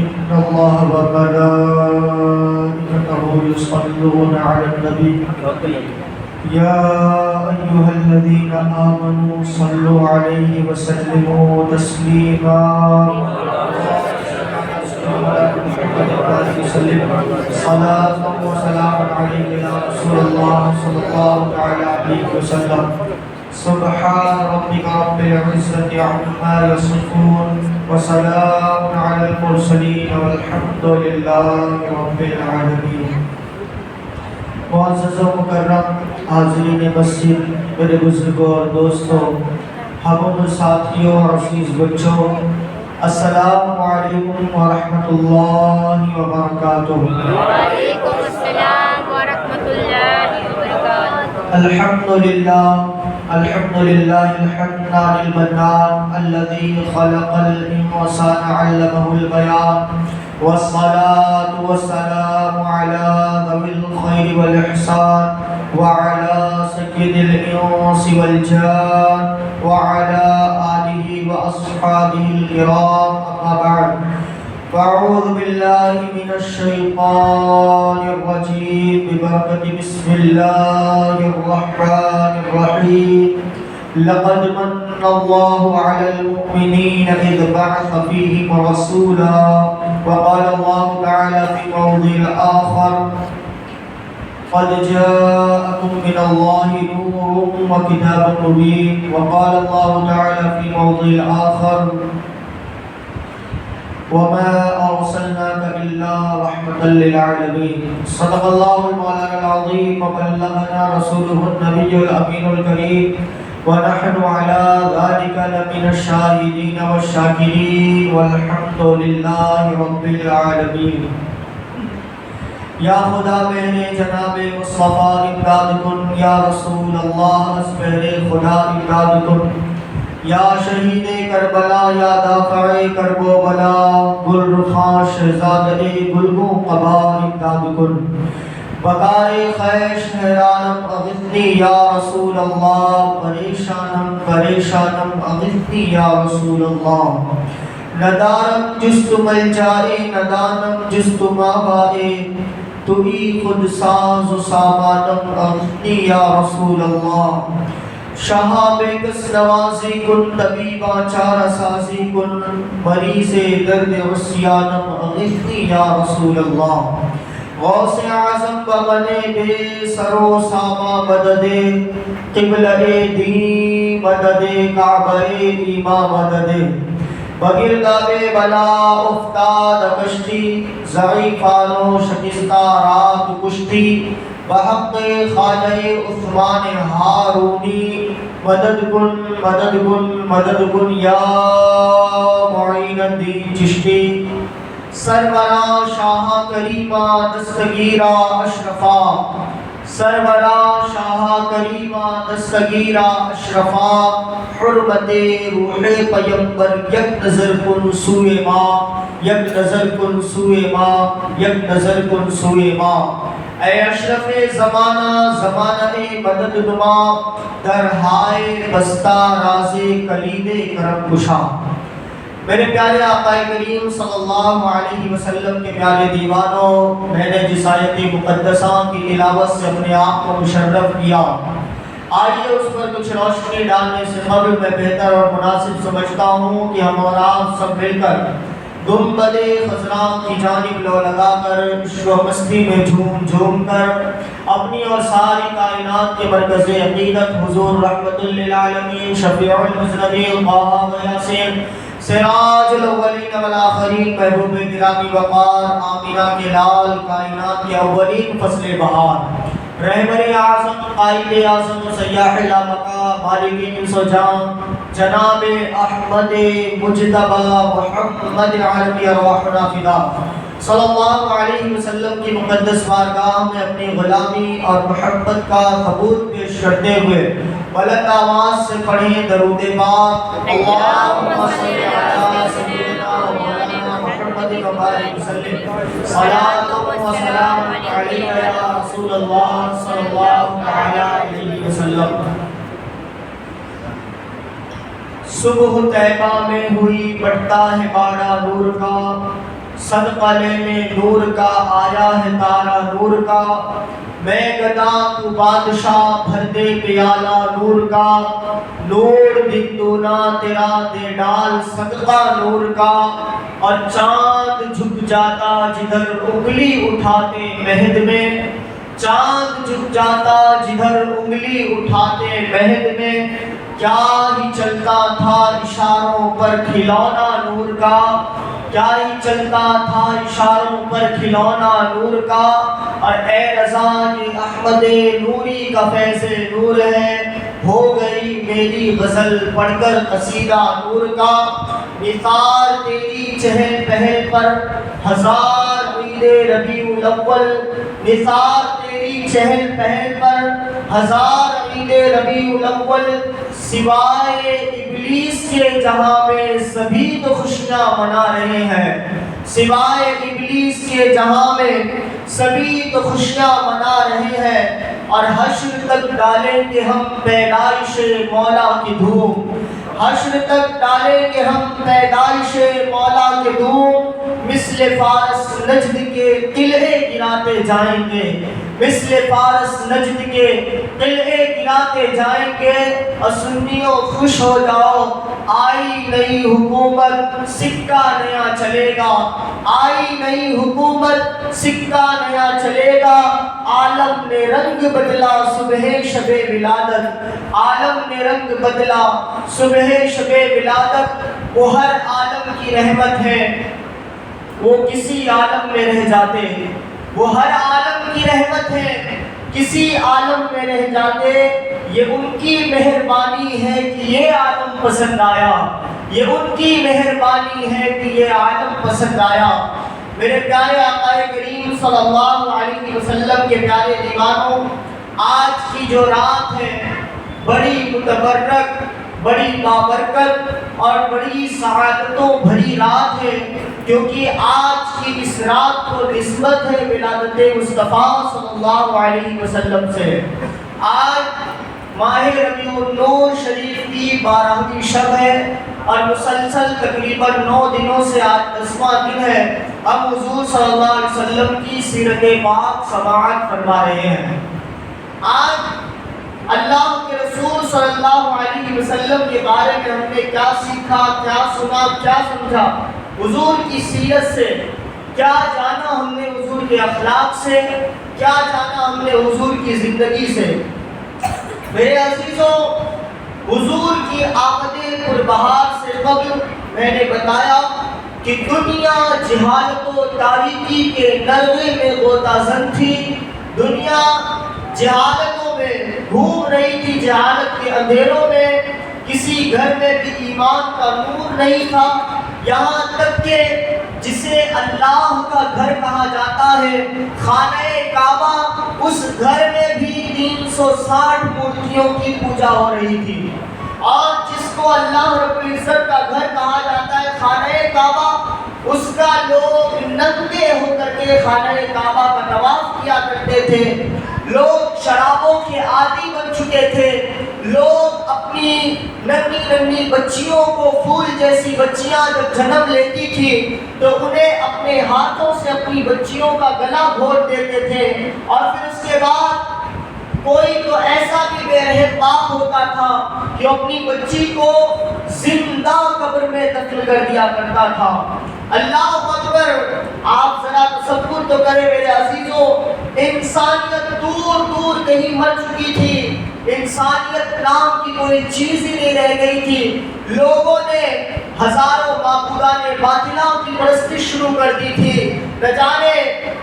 إن الله وملائكته يصلون على النبي يا أيها الذين آمنوا صلوا عليه وسلموا تسليما صلاة وسلام عليك يا رسول الله صلى الله عليه وسلم سبحان ربك رب العزة عما يصفون وسلام على المرسلين والحمد لله رب العالمين. معزز و مکرم حاضرین مسجد، میرے بزرگوں اور دوستوں، ہم ساتھیوں اور عزیز بچوں، السلام علیکم ورحمۃ اللہ وبرکاتہ. وعلیکم السلام ورحمۃ اللہ وبرکاتہ. الحمد للہ الحنان المنان الذي خلق الإنسان علمه البيان والصلاة والسلام على ذوي الخير والإحسان وعلى سيد الإنس والجان وعلى آله وأصحابه الكرام. أما بعد فأعوذ بالله من الشيطان الرجيم ببركة بسم الله الرحمن الرحيم. لقد من الله على المؤمنين إذ بعث فيهم رسولا وقال الله تعالى في موضع آخر قد جاءكم من الله نور وكتاب مبين. وقال الله تعالى في موضع آخر وما أرسلناك إلا رحمة للعالمين. صدق الله المولانا العظيم وبلغنا رسوله النبي الأمين الكريم ونحن على ذلك لمن الشاهدين والشاكرين والحمد لله رب العالمين. یا خدا میرے جناب مصطفیٰ امداد کن، یا رسول اللہ اسپہر خدا امداد کن، یا شہید کربلا، یا دافع کرب و بلا، گل رخاں شہزادہ گلگوں قبا امداد کن. بقائے خیش حیرانم اغثنی یا رسول اللہ، پریشانم پریشانم اغثنی یا رسول اللہ. ندارم جست ملجائے ندانم جست ماوائے، تو ہی خود ساز و سامانم اغثنی یا رسول اللہ. شہاب کس نوازی کن، طبیبہ چارہ سازی کن، مریض درد عصیانم اغثنی یا رسول اللہ. غوث اعظم بغنے بے سرو ساما مدد، قبلہ دین مدد، کعبہ ایماں مدد. بگرداب بلا افتاد کشتی، ضعیفانو شکستہ رات کشتی. بحق خواجہ عثمان ہارونی مدد کن مدد کن مدد کن یا معین الدین چشتی. سرورا شاہ کریمہ دستگیرہ اشرفا، سرورا شاہ کریمہ دستگیرہ اشرفا. حرمت روح پیمبر یک نظر کن سوئے ماں، یک نظر کن سوئے ماں، یک نظر کن سوئے ماں. اے اشرف زمانہ زمانہ مدد نما، درہائے بستہ راز کلید کرم کشا. میرے پیارے آقا کریم صلی اللہ علیہ وسلم کے پیارے دیوانوں، میں نے جس آیت مقدسہ کی تلاوت سے اپنے آپ کو مشرف کیا، آئیے اس پر کچھ روشنی ڈالنے سے قبل میں بہتر اور مناسب سمجھتا ہوں کہ ہم اور آپ سب مل کر گنبد خضراء کی جانب لو لگا کر عشق و مستی میں جھوم جھوم کر اپنی اور ساری کائنات کے مرکز عقیدت حضور رحمت للعالمین شفیع المذنبین طٰہٰ و یاسین سراج الاولین والآخرین محبوب گرامی وقار آمینہ کے لال کائنات کے اولین فصل بہار رہبر اعظم قائد اعظم سیاح لامکہ مالک انس و جان جناب احمد مجتبی محمد عربی ارواحنا فدا صلی اللہ علیہ وسلم کی مقدس بارگاہ میں اپنی غلامی اور محبت کا ثبوت پیش کرتے ہوئے بلند آواز سے پڑھیں درود پاک. اللہم صلی علی سیدنا مولانا محمد وبارک وسلم. صلاۃ و سلام علیک یا رسول اللہ صلی اللہ علیہ وسلم. صبح طیبہ میں ہوئی بٹتا ہے باڑا نور کا، صدقہ لینے نور کا آیا ہے تارا نور کا، میں گدا تو بادشاہ بھر دے پیالہ نور کا، نور بندونا تیرا دے ڈال صدقہ نور کا، اور چاند جھک جاتا جدھر انگلی اٹھاتے مہد میں، چاند جھک جاتا جدھر انگلی اٹھاتے مہد میں، کیا ہی چلتا تھا اشاروں پر کھلونا نور کا، کیا ہی چلتا تھا اشاروں پر کھلونا نور کا، اور اے رضا یہ احمد نوری کا فیض نور ہے، ہو گئی میری غزل پڑھ کر قصیدہ نور کا، نثار تیری چہل پہل پر ہزار عید ربیع الاول، نثار تیری چہل پہل پر ہزار عید ربیع الاول، سوائے ابلیس کے جہاں میں سبھی تو خوشیاں منا رہے ہیں، سوائے ابلیس کے جہاں میں سبھی تو خوشیاں منا رہے ہیں، اور حشر تک ڈالیں گے ہم پیدائش مولا کی دھوم، حشر تک ڈالیں گے ہم پیدائش مولا کے دھوم، مثل فارس نجد کے قلعے گراتے جائیں گے، مثل فارس نجد کے قلعے گراتے جائیں گے، اور سنیوں خوش ہو جاؤ آئی نئی حکومت سکہ نیا چلے گا، آئی نئی حکومت سکہ نیا چلے گا، عالم نے رنگ بدلا صبح شب ولادت، عالم نے رنگ بدلا صبح شب ولادت، وہ ہر عالم کی رحمت ہے وہ کسی عالم میں رہ جاتے، وہ ہر عالم کی رحمت ہے کسی عالم میں رہ جاتے، یہ ان کی مہربانی ہے کہ یہ عالم پسند آیا، یہ ان کی مہربانی ہے کہ یہ عالم پسند آیا۔ میرے پیارے آقا کریم صلی اللہ علیہ وسلم کے پیارے دیوانوں، آج کی جو رات ہے بڑی متبرک، بڑی بابرکت اور بڑی سعادتوں بھری رات ہے، کیونکہ آج کی اس رات کو نسبت ہے ولادت مصطفیٰ صلی اللہ علیہ وسلم سے۔ آج ماہ ربیع النور شریف کی 12ویں شب ہے اور مسلسل تقریباً 9 دنوں سے آج 10واں دن ہے، ہم حضور صلی اللہ علیہ وسلم کی سیرت پاک سماعت فرما رہے ہیں۔ آج اللہ کے رسول صلی اللہ علیہ وسلم کے بارے میں ہم نے کیا سیکھا، کیا سنا، کیا سمجھا، حضور کی سیرت سے کیا جانا ہم نے، حضور کے اخلاق سے کیا جانا ہم نے، حضور کی زندگی سے۔ میرے عزیزوں، حضور کی آمد پربہار سے قبل میں نے بتایا کہ دنیا جہالت و تاریکی کے نرغے میں غوطہ زن تھی، دنیا جہالتوں میں گھوم رہی تھی، جہالت کے اندھیروں میں، کسی گھر میں بھی ایمان کا نور نہیں تھا، یہاں تک کہ جسے اللہ کا گھر کہا جاتا ہے خانہ کعبہ، اس گھر میں بھی 360 مورتیوں کی پوجا ہو رہی تھی، اور جس کو اللہ رب العزت کا گھر کہا جاتا ہے خانہ کعبہ، اس کا لوگ ننگے ہو کر کے خانہ کعبہ کا طواف کیا کرتے تھے، لوگ شرابوں کے عادی بن چکے تھے، لوگ اپنی ننھی ننھی بچیوں کو، پھول جیسی بچیاں جب جنم لیتی تھی تو انہیں اپنے ہاتھوں سے اپنی بچیوں کا گلا گھونٹ دیتے تھے، اور پھر اس کے بعد کوئی تو ایسا بھی بے رحم باپ ہوتا تھا کہ اپنی بچی کو زندہ قبر میں دفن کر دیا کرتا تھا۔ اللہ اکبر! آپ ذرا تصور تو کریں میرے عزیزوں، انسانیت دور دور کہیں مر چکی تھی، انسانیت نام کی کوئی چیز ہی نہیں رہ گئی تھی، لوگوں نے ہزاروں معبودان باطلاں کی پرستش شروع کر دی تھی، نہ جانے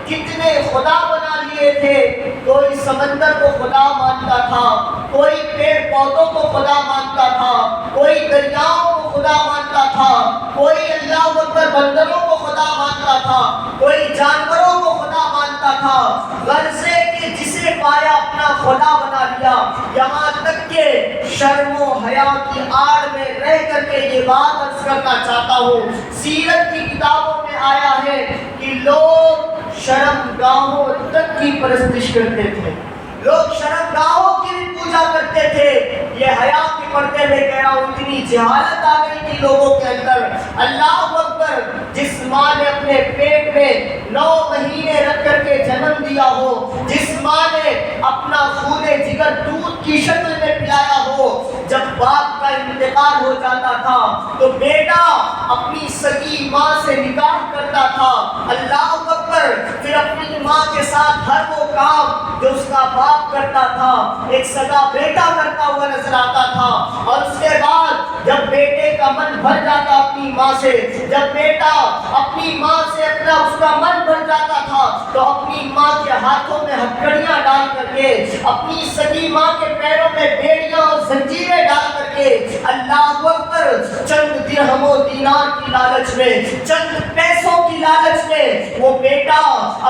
کتنے خدا بنا لیے تھے، کوئی سمندر کو خدا مانتا تھا، کوئی پیڑ پودوں کو خدا مانتا تھا، کوئی دریاؤں کو خدا مانتا تھا، کوئی اللہ اکبر بندروں کو خدا مانتا تھا، کوئی جانوروں کو خدا مانتا تھا، غرضے کہ جسے پایا اپنا خدا بنا لیا۔ یہاں تک کہ شرم و حیا کی آڑ میں رہ کر کے یہ بات عرض کرنا چاہتا ہوں، سیرت کی کتابوں میں آیا ہے کہ لوگ شرم گاہوں تک کی پرستش کرتے تھے، لوگ شرم گاہوں کی بھی پوجا کرتے تھے، یہ حیا کے پردے میں کہہ رہا ہوں اتنی جہالت آ گئی تھی لوگوں کے اندر. اللہ اکبر. جس ماں نے اپنے پیٹ میں 9 مہینے رکھ کر کے جنم دیا ہو, جس ماں نے اپنا خون جگر دودھ کی شکل میں پلایا ہو, جب باپ کا انتقال ہو جاتا تھا تو بیٹا اپنی سگی ماں سے نکاح کرتا تھا. اللہ اکبر. پھر اپنی ماں کے ساتھ ہر وہ کام جو اس کا باپ کرتا تھا ایک سگا بیٹا کرتا ہوا نظر آتا تھا. اور اس کے بعد جب بیٹے کا من بھر جاتا اپنی ماں سے, جب بیٹا اپنی ماں سے اپنا اس کا من بھر جاتا تھا تو اپنی ماں کے ہاتھوں میں ہتھکڑیاں ڈال کر کے, اپنی سگی ماں کے پیروں میں بیڑیاں اور زنجیریں ڈال کر کے, اللہ اکبر, چند درہم و دینار کی لالچ میں, چند پیسوں کی لالچ میں وہ بیٹا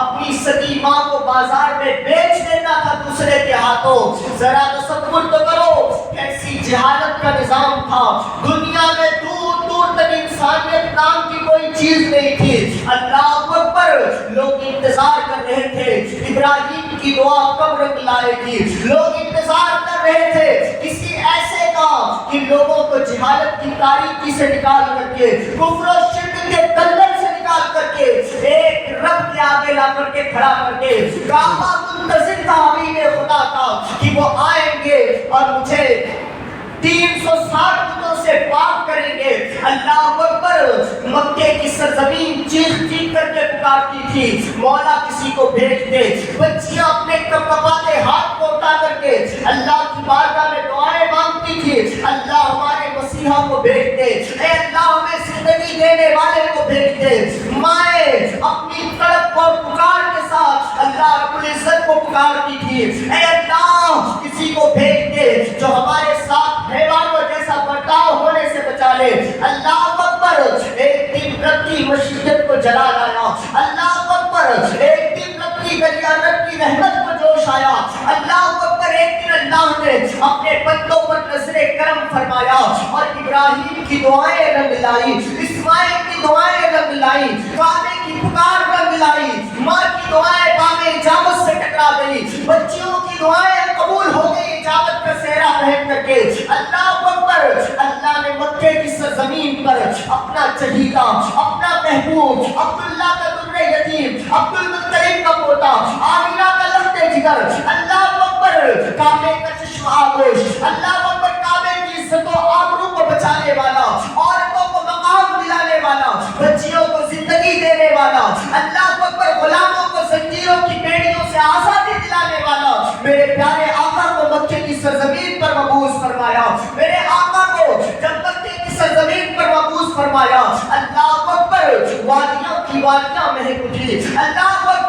اپنی سگی ماں کو بازار میں بیچ دیتا تھا دوسرے کے ہاتھوں. ذرا تصور تو کرو کیسی جہالت کا نظام تھا. دنیا میں دور دور تک انسانیت نام کی کوئی چیز نہیں تھی. اللہ اکبر. لوگ انتظار کر رہے تھے ابراہیم کی دعا کب رنگ لائے گی. لوگ انتظار کر رہے تھے کسی ایسے کا کہ لوگوں کو جہالت کی تاریکی سے نکال کر کے, کفر و شرک کے دلدل سے نکال کر کے ایک رب کے آگے لا کر کے کھڑا کر کے کعبہ منتظر تھا حبیب خدا کا کہ وہ آئیں گے اور مجھے 360 بتوں سے پاک کریں گے. اللہ اکبر. مکے کی سرزمین چیخ چیخ کر کے پکارتی تھی مولا کسی کو بھیج دے. بچیاں اپنے کپکپاتے ہاتھ کو اٹھا کر کے اللہ کی بارگاہ میں دعائیں مانگتی تھی, اللہ ہمارے مسیحا کو بھیج دے, اے اللہ ہمیں زندگی دینے والے کو بھیج دے. مائیں اپنی تڑپ اور پکار کے ساتھ اللہ رب العزت کو پکارتی تھی, اے اللہ کسی کو بھیج دے جو ہمارے ساتھ حیوانوں جیسا برتاؤ ہونے سے بچا لے. اللہ اکبر. ایک دن رب کی مشیت کو جلا لایا. اللہ اکبر. ایک دن رب کی رب کی رحمت کو جوش آیا. اللہ اکبر. ایک دن اللہ نے اپنے بندوں پر نظر کرم فرمایا اور ابراہیم کی دعائیں رنگ لائی, اسماعیل کی دعائیں رنگ لائی, کعبے کی پکار رنگ لائی, ماں کی دعائیں باب اجابت سے ٹکرا گئی, بچیوں کی دعائیں قبول ہو گئی اجابت کا صحرا پہن کر کے. اللہ اکبر. اللہ نے مکے کی سرزمین پر اپنا چہیتا, اپنا محبوب, عبداللہ کا در یتیم, عبد المطلب کا پوتا, آمینہ کا لخت جگر, اللہ اکبر, کعبے کا چشم آگوش, اللہ اکبر, کعبے کی عزت و آبرو کو بچانے والا, عورتوں کو مقام دلانے والا, بچیوں کو زندگی دینے والا, اللہ اکبر, غلاموں کو زنجیروں کی بیڑیوں سے آزادی دلانے والا میرے پیارے آقا کو مکے کی سرزمین پر مبعوث فرمایا. میرے آقا کو جب مکے کی سرزمین پر مبعوث فرمایا, اللہ اکبر, وادیاں کی وادیاں مہک اٹھی. اللہ اکبر.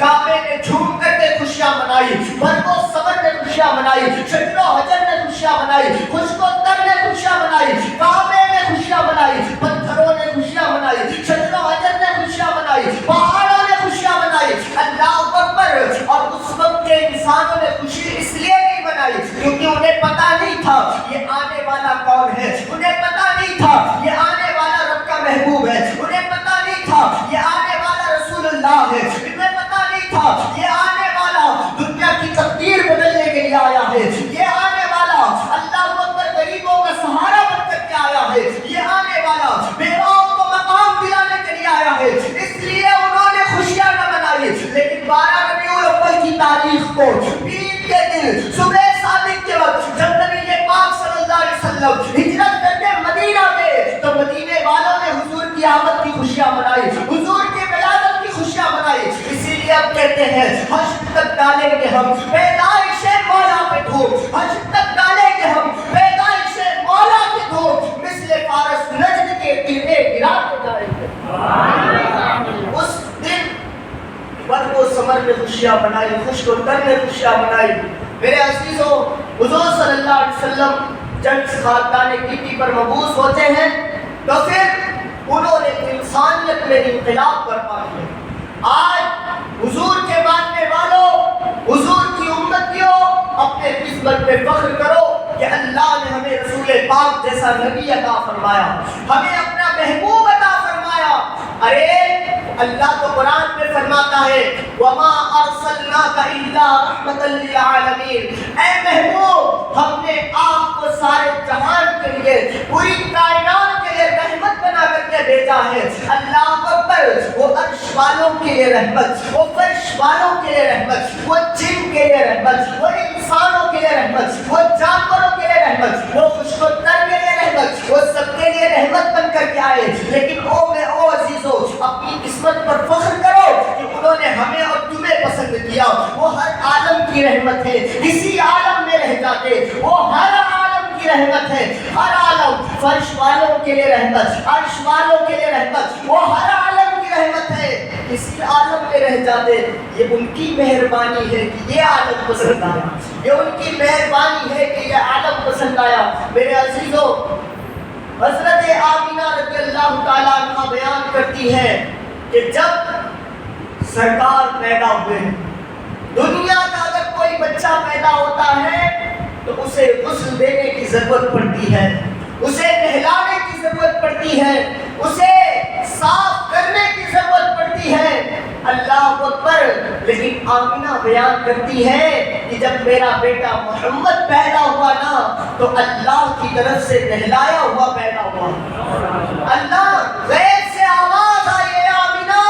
کعبے نے جھوم کر کے خوشیاں منائی, برق و صبر نے خوشیاں منائی, شجر و حجر نے خوشیاں منائی, خشک و تر نے خوشیاں منائی, کعبے نے خوشیاں منائی, پتھروں نے خوشیاں منائی, شجر و حجر نے خوشیاں منائی, پہاڑوں نے خوشیاں منائی. اللہ اکبر. اور اس وقت کے انسانوں نے خوشی اس لیے نہیں منائی کیونکہ انہیں پتا نہیں تھا یہ آنے والا کون ہے, انہیں پتا نہیں تھا یہ آنے والا رب کا محبوب ہے, انہیں پتا نہیں تھا یہ آنے والا رسول اللہ ہے, انہیں پتا نہیں تھا یہ آنے والا دنیا کی تقدیر بدلنے کے لیے آیا ہے, یہ آنے والا اللہ اکبر غریبوں کا سہارا بن کر کے آیا ہے, یہ آنے والا بیواؤں کو مقام دلانے کے لیے آیا ہے. اس لیے انہوں نے خوشیاں نہ منائی. لیکن 12 ربیع الاول کی تاریخ کو عید کے دن صبح صادق کے وقت جب نبی پاک صلی اللہ علیہ وسلم ہجرت کر کے مدینہ گئے تو مدینے والوں نے حضور کی آمد کی خوشیاں منائی, حضور کی ولادت کی خوشیاں منائی. اسی لیے اب کہتے ہیں حشر تک ڈالیں گے ہم پیدائش مولا پہ دھوم, حشر تک ڈالیں گے ہم پیدائش مولا پہ دھوم, مثل فارس نجد کے قلعے گرا کے جائیں گے. اس دن برق و ثمر نے خوشیاں منائی, خشک و تر نے خوشیاں منائی. میرے عزیزوں, حضور صلی اللہ علیہ وسلم جب خاندان کیتی پر مبعوث ہوتے ہیں تو پھر انہوں نے انسانیت میں انقلاب برپا کیا. آج حضور کے ماننے والوں, حضور کی امتیوں, اپنے قسمت پہ فخر کرو کہ اللہ نے ہمیں رسول پاک جیسا نبی عطا فرمایا, ہمیں اپنا محبوب عطا فرمایا. ارے اللہ تو قرآن میں فرماتا ہے وَمَا أَرْسَلْنَاكَ إِلَّا رَحْمَةً لِلْعَالَمِينَ, اے محبوب ہم نے آپ کو سارے جہان بھیجا ہے. اللہ اکبر. وہ عرش والوں کے لیے رحمت, وہ فرش والوں کے لیے رحمت, وہ جن کے لیے رحمت, وہ انسانوں کے لیے رحمت, وہ جانوروں کے لیے رحمت, وہ خشک و تر کے لیے رحمت, وہ سب کے لیے رحمت بن کر کے آئے. لیکن او عزیزو, اپنی قسمت پر فخر کرو کہ انہوں نے ہمیں اور تمہیں پسند کیا. وہ ہر عالم کی رحمت ہے, کسی عالم میں رہ جاتے وہ ہر عالم کی رحمت ہے. ہر عالم, فرش والوں کے لیے رحمت, عرش والوں کے لیے رحمت, وہ ہر عالم کی رحمت ہے. کسی عالم میں رہ جاتے, یہ ان کی مہربانی ہے کہ یہ عالم پسند آیا, یہ ان کی مہربانی ہے کہ یہ عالم پسند آیا. میرے عزیزو, حضرت آمینہ رضی اللہ تعالیٰ عنہ بیان کرتی ہے کہ جب سرکار پیدا ہوئے, دنیا کا اگر کوئی بچہ پیدا ہوتا ہے تو اسے غسل دینے کی ضرورت پڑتی ہے, اسے نہلانے کی ضرورت پڑتی ہے, اسے صاف کرنے کی ضرورت پڑتی ہے. اللہ اکبر. لیکن آمینہ بیان کرتی ہے کہ جب میرا بیٹا محمد پیدا ہوا نا تو اللہ کی طرف سے نہلایا ہوا پیدا ہوا. اللہ غیب سے آواز آئی ہے, آمینہ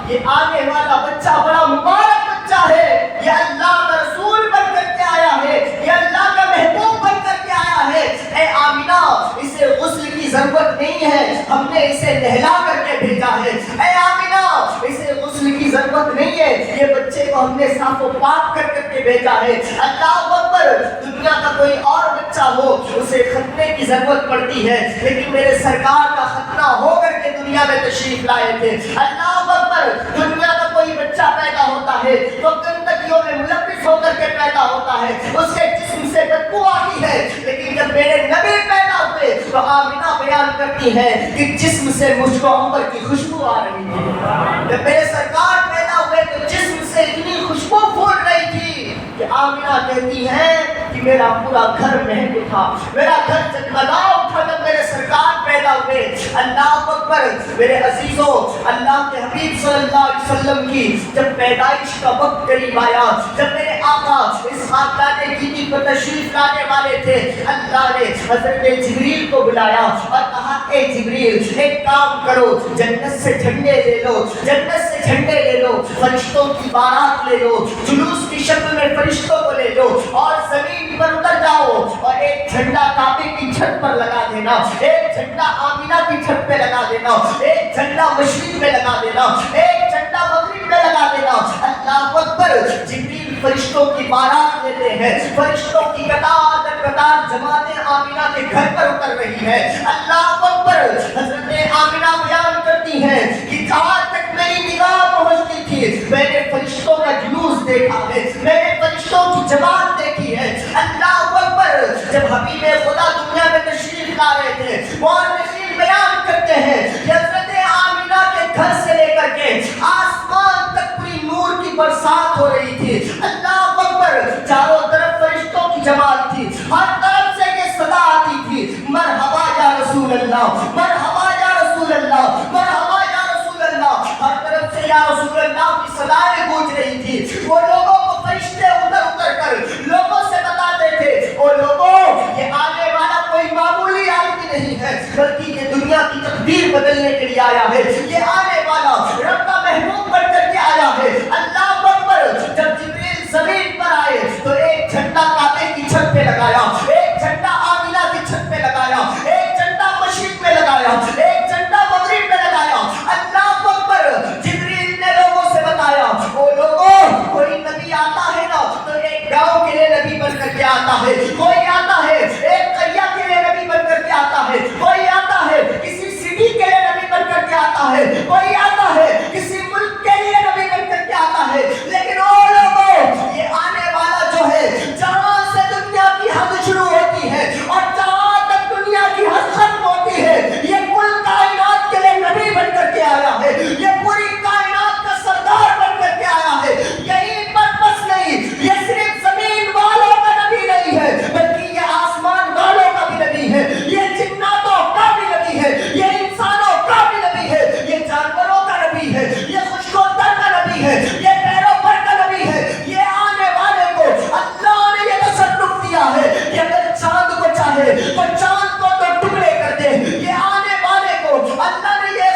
یہ آنے والا بچہ بڑا مبارک بچہ ہے, یہ اللہ کا رسول بن کر کے آیا ہے, یہ اللہ کا محبوب بن کر کے آیا ہے. اے آمینہ, اسے غسل کی ضرورت نہیں ہے, ہم نے اسے نہلا کر کے بھیجا ہے. اے آمینہ, اسے غسل کی ضرورت نہیں ہے, یہ بچے کو ہم نے صاف و پاک کر کر کے بھیجا ہے. اللہ اکبر. دنیا کا کوئی اور بچہ ہو اسے ختنے کی ضرورت پڑتی ہے, لیکن میرے سرکار کا ختنہ ہو کر کے دنیا میں تشریف لائے تھے. اللہ اکبر. دنیا کا کوئی بچہ پیدا ہوتا ہے تو گندگیوں میں ملوث ہو کر کے پیدا ہوتا ہے, اس کے جسم سے بدبو آتی ہے. لیکن جب میرے نبی پیدا ہوئے تو آمینہ بیان کرتی ہے کہ جسم سے مجھ کو عنبر کی خوشبو آ رہی تھی. جب میرے سرکار پیدا ہوئے تو جسم سے اتنی خوشبو پھول رہی تھی کہ آمینہ کہتی ہے کہ میرا پورا گھر مہک اٹھا, میرا گھر جگمگا اٹھا جب میرے سرکار پیدا ہوئے. اللہ اکبر. میرے عزیزو, اللہ کے حبیب صلی اللہ علیہ وسلم کی جب پیدائش کا وقت قریب آیا, جب میرے آقا اس خاندان گیتی پر تشریف لانے والے تھے, اللہ نے حضرت جبریل کو بلایا اور کہا, اے جبریل ایک کام کرو, جنت سے جھنڈے لے لو, جنت سے جھنڈے لے لو, فرشتوں کی بارات لے لو, جلوس کی شکل میں فرشتوں کو لے لو اور زمین پر اتر جاؤ اور ایک جھنڈا کعبے کی چھت پر لگا دینا, ایک جھنڈا آمینہ کی چھت پہ لگا دینا, ایک جھنڈا مشرق میں لگا دینا, ایک جھنڈا مغرب میں لگا دینا. اللہ اکبر. جبریل فرشتوں کی بارات لیتے ہیں, فرشتوں کی قطار در قطار جماعتیں آمینہ کے گھر پر اتر رہی ہے. اللہ اکبر. حضرت آمینہ بیان کرتی ہیں کہ جہاں تک میری نگاہ پہنچتی تھی میں نے فرشتوں کا جلوس دیکھا ہے, میں نے فرشتوں کی جماعت دیکھی ہے. اللہ اکبر. جب حبیب خدا دنیا میں تشریف لا رہے تھے, مورخین بیان کرتے ہیں کہ حضرت آمینہ کے گھر سے لے کر کے آسمان تک پوری نور کی برسات ہو رہی تھی. اللہ اکبر. چاروں طرف فرشتوں کی جماعت تھی, ہر طرف سے یہ صدا آتی تھی, مرحبا یا رسول اللہ, مرحبا یا رسول اللہ, مرحبا یا رسول اللہ. ہر طرف سے یا رسول اللہ کی صدائیں گونج رہی تھی. وہ لوگوں کو فرشتے اتر اتر کر لوگوں سے بتاتے تھے, او لوگوں یہ آنے والا کوئی معمولی آدمی نہیں ہے, بلکہ یہ دنیا کی تقدیر بدلنے کے لیے آیا ہے, یہ آنے والا رب کا محبوب بن کر کے آیا ہے. اللہ اکبر. جب جبریل زمین پر آئے تو ایک جھنڈا کعبے کی چھت پہ لگایا, ایک جھنڈا آمینہ کی چھت پہ لگایا, ایک جھنڈا مشرق میں لگایا, ایک جھنڈا مغرب میں لگایا. اللہ اکبر. جبریل نے لوگوں سے بتایا, او لوگوں کوئی نبی آتا ہے نا تو ایک گاؤں کے لیے نبی بن کر کے آتا ہے, کوئی آتا ہے ایک قريہ کے لیے نبی بن کر کے آتا ہے, کوئی آتا ہے کسی سٹی کے لیے نبی بن کر کے آتا ہے, کوئی آتا ہے کسی ملک کے لیے نبی بن کر کے آتا ہے. لیکن او لوگوں یہ آنے والا جو ہے جہاں سے دنیا کی حد شروع ہوتی ہے اور جہاں تک دنیا کی حد ختم ہوتی ہے, یہ کل کائنات کے لیے نبی بن کر کے آیا ہے, یہ پوری کائنات کا سردار بن کر کے آیا ہے. یہی پر بس نہیں, یہ صرف زمین والوں کا نبی نہیں ہے بلکہ یہ آسمان والوں کا بھی نبی ہے, یہ جناتوں کا بھی نبی ہے, یہ انسانوں کا بھی نبی ہے, یہ جانوروں کا نبی ہے, یہ خشک و تر کا نبی ہے, یہ پیروں پر کا نبی ہے. یہ آنے والے کو اللہ نے یہ تصرف دیا ہے کہ اگر چاند کو چاہے تو چاند کو تو ٹکڑے کر دے. یہ آنے والے کو اللہ نے یہ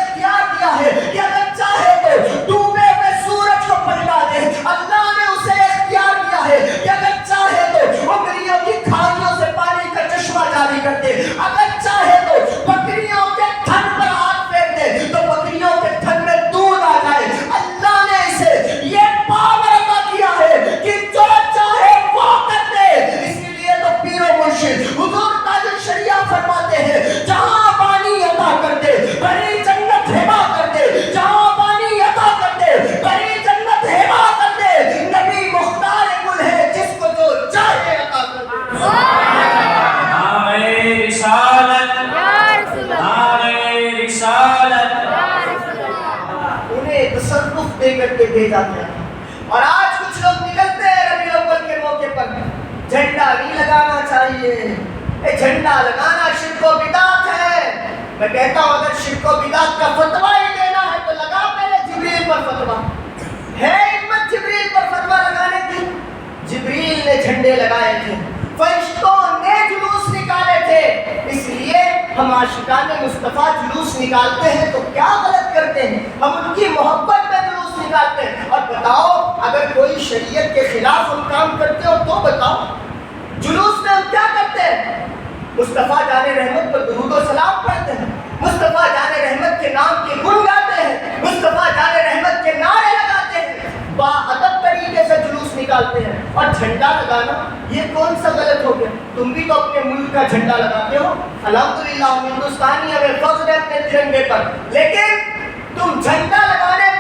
حضور تاج الشریعہ فرماتے ہیں جہاں پانی عطا کر دے بڑی جنت ہبا کر دے، جہاں پانی عطا کر دے بڑی جنت ہبا کر دے، نبی مختار گل ہے جس کو جو چاہے عطا کر دے۔ نعرہ رسالت، یا رسول اللہ، نعرہ رسالت۔ یا رسول اللہ۔ انہیں تصرف دے کر کے بھیجا گیا۔ اور آج کچھ لوگ نکلتے ہیں ربیع الاول کے موقع پر، جھنڈا نہیں لگانا چاہیے، جھنڈا لگانا شرک و بدعت ہے۔ میں کہتا ہوں اگر شرک و بدعت کا فتویٰ ہی دینا ہے تو لگا پہلے جبریل پر فتویٰ، ہے ہمت جبریل پر فتویٰ لگانے کی؟ جبریل نے جھنڈے لگائے تھے، فرشتوں نے جلوس نکالے تھے، اس لیے ہم عاشقان مصطفیٰ جلوس نکالتے ہیں تو کیا غلط کرتے ہیں؟ ہم ان کی محبت میں جلوس نکالتے ہیں۔ اور بتاؤ اگر کوئی شریعت کے خلاف ہم کام کرتے ہو تو بتاؤ، جلوس میں ہم کیا کرتے ہیں؟ مصطفیٰ جان رحمت پر درود و سلام پڑھتے ہیں، مصطفیٰ جان رحمت کے نام کے گن گاتے ہیں، مصطفیٰ جان رحمت کے نعرے لگاتے ہیں، باادب طریقے سے جلوس نکالتے ہیں۔ اور جھنڈا لگانا یہ کون سا غلط ہو گیا؟ تم بھی تو اپنے ملک کا جھنڈا لگاتے ہو، الحمدللہ ہم ہندوستانی، ہمیں فخر ہے اپنے ترنگے پر، لیکن تم جھنڈا لگانے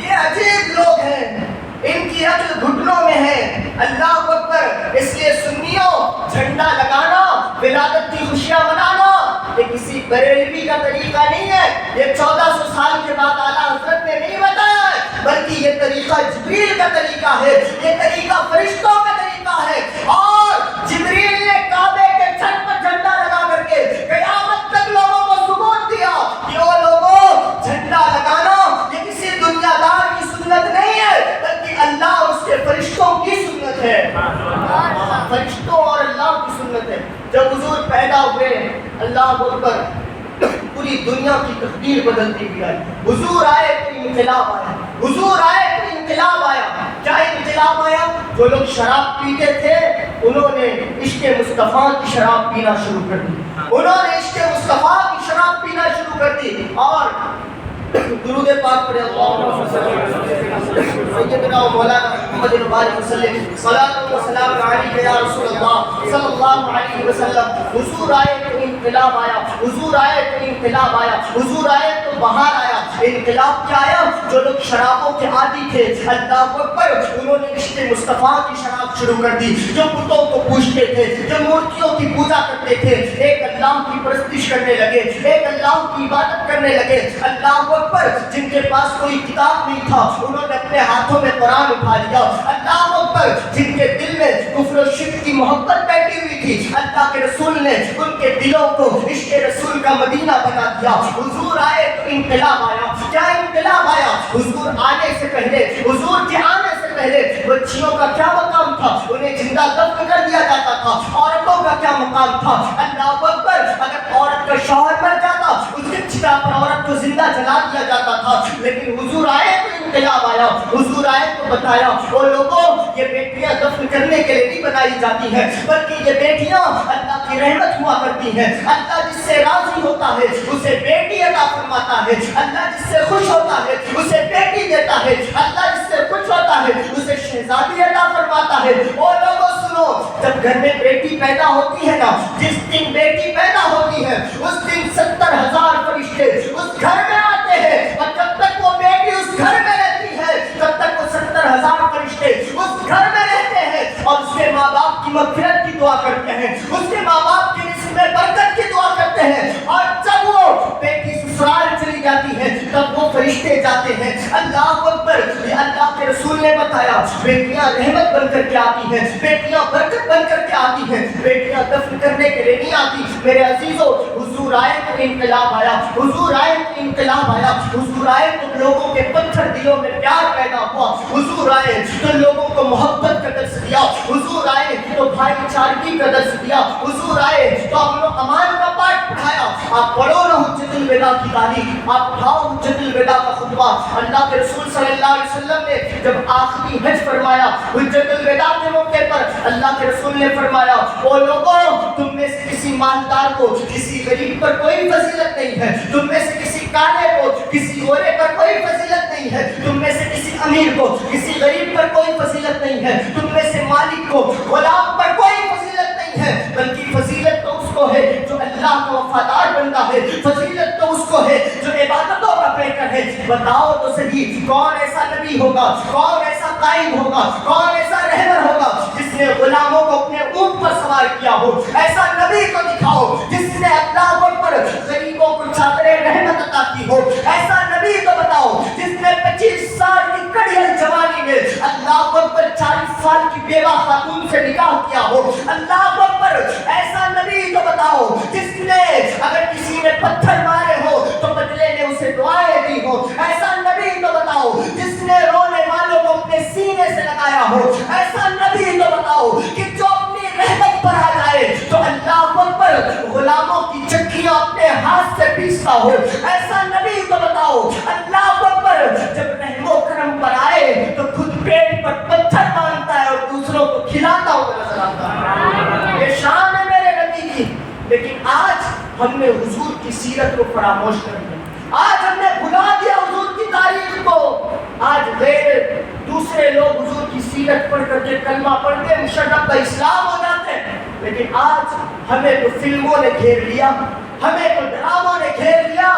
یہ عجیب لوگ ہیں، ان کی عقل گھٹنوں میں ہے۔ اللہ اکبر۔ اس لیے سنیوں، جھنڈا لگانا، ولادت کی خوشیاں منانا یہ کسی بریلوی کا طریقہ نہیں ہے، یہ 1400 سال کے بعد اعلیٰ حضرت نے نہیں بتایا ہے، بلکہ یہ طریقہ جبریل کا طریقہ ہے، یہ طریقہ فرشتوں کا طریقہ ہے۔ اور جبریل نے کعبے کے چھت پر جھنڈا لگا کر کے قیامت تک لوگوں کو ثبوت دیا کہ او لوگوں، جھنڈا لگانا یہ کسی دنیا دار کی سنت نہیں ہے، بلکہ اللہ اور اس کے فرشتوں کی سنت ہے، فرشتوں اور اللہ کی سنت ہے۔ جب حضور پیدا ہوئے، اللہ اکبر، پوری دنیا کی تقدیر بدلتی ہوئی آئی۔ حضور آئے تو انقلاب آیا، حضور آئے تو انقلاب آیا۔ کیا انقلاب آیا؟ جو لوگ شراب پیتے تھے انہوں نے عشق مصطفیٰ کی شراب پینا شروع کر دی، انہوں نے عشق مصطفیٰ کی شراب پینا شروع کر دی۔ اور درود پاک پڑھے، اللہم صلی علی سیدنا و مولانا محمد وآلہ وسلم، صلاۃ و سلام علیک یا رسول اللہ صلی اللہ علیہ وسلم۔ حضور آئے تو انقلاب آیا، حضور آئے تو انقلاب آیا، حضور آئے تو بہار آیا۔ انقلاب کیا آیا؟ جو لوگ شرابوں کے عادی تھے، اللہ اکبر، انہوں نے عشق مصطفیٰ کی شراب شروع کر دی۔ جو بتوں کو پوجتے تھے، جو مورتیوں کی پوجا کرتے تھے، ایک اللہ کی پرستش کرنے لگے، ایک اللہ کی عبادت کرنے لگے۔ اللہ اکبر، جن کے پاس کوئی کتاب نہیں تھا انہوں نے اپنے ہاتھوں میں قرآن اٹھا لیا۔ اللہ اکبر، جن کے دل میں کفر و شرک کی محبت بیٹھی ہوئی تھی، اللہ کے رسول نے ان کے دلوں کو عشق رسول کا مدینہ بنا دیا۔ حضور آئے تو انقلاب آیا۔ کیا انقلاب آیا؟ حضور آنے سے پہلے، حضور کے آنے سے پہلے بچیوں کا کیا مقام تھا؟ انہیں زندہ دفن کر دیا جاتا تھا۔ عورتوں کا کیا مقام تھا؟ اللہ اکبر، اگر عورت کا شوہر مر جاتا اس کی چتا پر عورت کو زندہ جلا دیا جاتا تھا، لیکن حضور آئے تو انقلاب آیا۔ حضور آئے تو بتایا وہ لوگوں، یہ بیٹیاں دفن کرنے کے لیے نہیں بنائی جاتی ہیں، بلکہ یہ بیٹیاں اللہ کی رحمت ہوا کرتی ہیں۔ اللہ جس سے راضی ہوتا ہے اسے بیٹی عطا فرماتا ہے، اللہ جس سے خوش ہوتا ہے اسے بیٹی دیتا ہے، اللہ جس سے خوش ہوتا ہے اسے شہزادی عطا فرماتا ہے۔ وہ لوگوں سنو، جب گھر میں بیٹی پیدا ہوتی ہے نا، جس دن بیٹی پیدا ہوتی ہے اس دن 70,000 فرشتے اس گھر میں آتے ہیں، اور جب تک وہ بیٹی اس گھر میں رہتی ہے تب تک وہ 70,000 فرشتے اس گھر میں رہتے ہیں اور اس کے ماں باپ کی مغفرت کی دعا کرتے ہیں، اس کے ماں باپ کے رزق میں برکت کی دعا کرتے ہیں۔ اور جب وہ بیٹی سسرال چلی جاتی ہے تب وہ فرشتے جاتے ہیں۔ اللہ اکبر، یہ اللہ کے رسول نے بتایا بیٹیاں رحمت بن کر کے آتی ہیں، بیٹیاں برکت بن کر کے آتی ہیں، بیٹیاں دفن کرنے کے لیے نہیں آتی۔ میرے عزیزوں، حضور آئے تو انقلاب آیا، حضور آئے تو انقلاب آیا، حضور آئے تو لوگوں کے پتھر دلوں میں پیار پیدا ہوا، حضور آئے تو لوگوں کو محبت کا درس دیا، حضور آئے تو بھائی چارگی کا درس دیا، حضور آئے تو امن و امان کا پاٹ پڑھایا۔ آپ پڑھو نا حجت الوداع کی تاریخ، آپ پڑھاؤ حجت الوداع کا خطبہ۔ اللہ کے رسول صلی اللہ علیہ وسلم نے جب آخری حج فرمایا حجت الوداع کے موقع پر، اللہ کے رسول نے فرمایا وہ لوگوں، تم میں سے کسی مالدار کو کسی غریب پر کوئی فضیلت نہیں ہے، تم میں سے کسی کانے کو کسی گورے پر کوئی فضیلت نہیں ہے، تم میں سے کسی امیر کو کسی غریب پر کوئی فضیلت نہیں ہے، تم میں سے مالک کو غلام پر کوئی فضیلت نہیں ہے، بلکہ فضیلت تو اس کو ہے جو اللہ کا وفادار بندہ ہے، فضیلت تو اس کو ہے جو عبادتوں کا پیکر ہے۔ بتاؤ تو صحیح کون ایسا نبی ہوگا، کون ایسا قائد ہوگا، کون ایسا رہبر ہوگا جس نے غلاموں کو اپنے اونٹ پر سوار کیا ہو؟ ایسا نبی کو دکھاؤ جس نے اللہ پر غریبوں کو چادر رحمت عطا کی ہو، ایسا نبی کو بتاؤ جس نے 25 سال کی کڑیل جوانی میں اللہ پر 40 سال کی بیوہ خاتون سے نکاح کیا ہو، اللہ پر ایسا نبی کو بتاؤ جس نے اگر کسی نے پتھر مارے ہو تو بدلے نے اسے دعائیں دی ہو، ایسا نبی کو بتاؤ جس نے رونے والوں کو اپنے سینے سے لگایا ہو، ایسا نبی کو بتاؤ کہ جو اپنی رحمت پر آ جائے تو اللہ پر غلاموں کی چکیاں اپنے ہاتھ سے پیستا ہو، ایسا نبی کو بتاؤ اللہ پر جب رحم و کرم پر آئے تو خود پیٹ پر پتھر باندھتا ہے اور دوسروں کو کھلاتا ہوا نظر آتا ہے۔ یہ شان ہے میرے نبی کی، لیکن آج ہم نے حضور کی سیرت کو فراموش کر دیا، آج ہم نے بھلا دیا حضور کی تاریخ کو، آج غیر دوسرے لوگ حضور کی سیرت پڑھ کر کے کلمہ پڑھ کے مشرف کا اسلام ہو جاتے ہیں، لیکن آج ہمیں تو فلموں نے گھیر لیا، ہمیں تو ڈراموں نے گھیر لیا،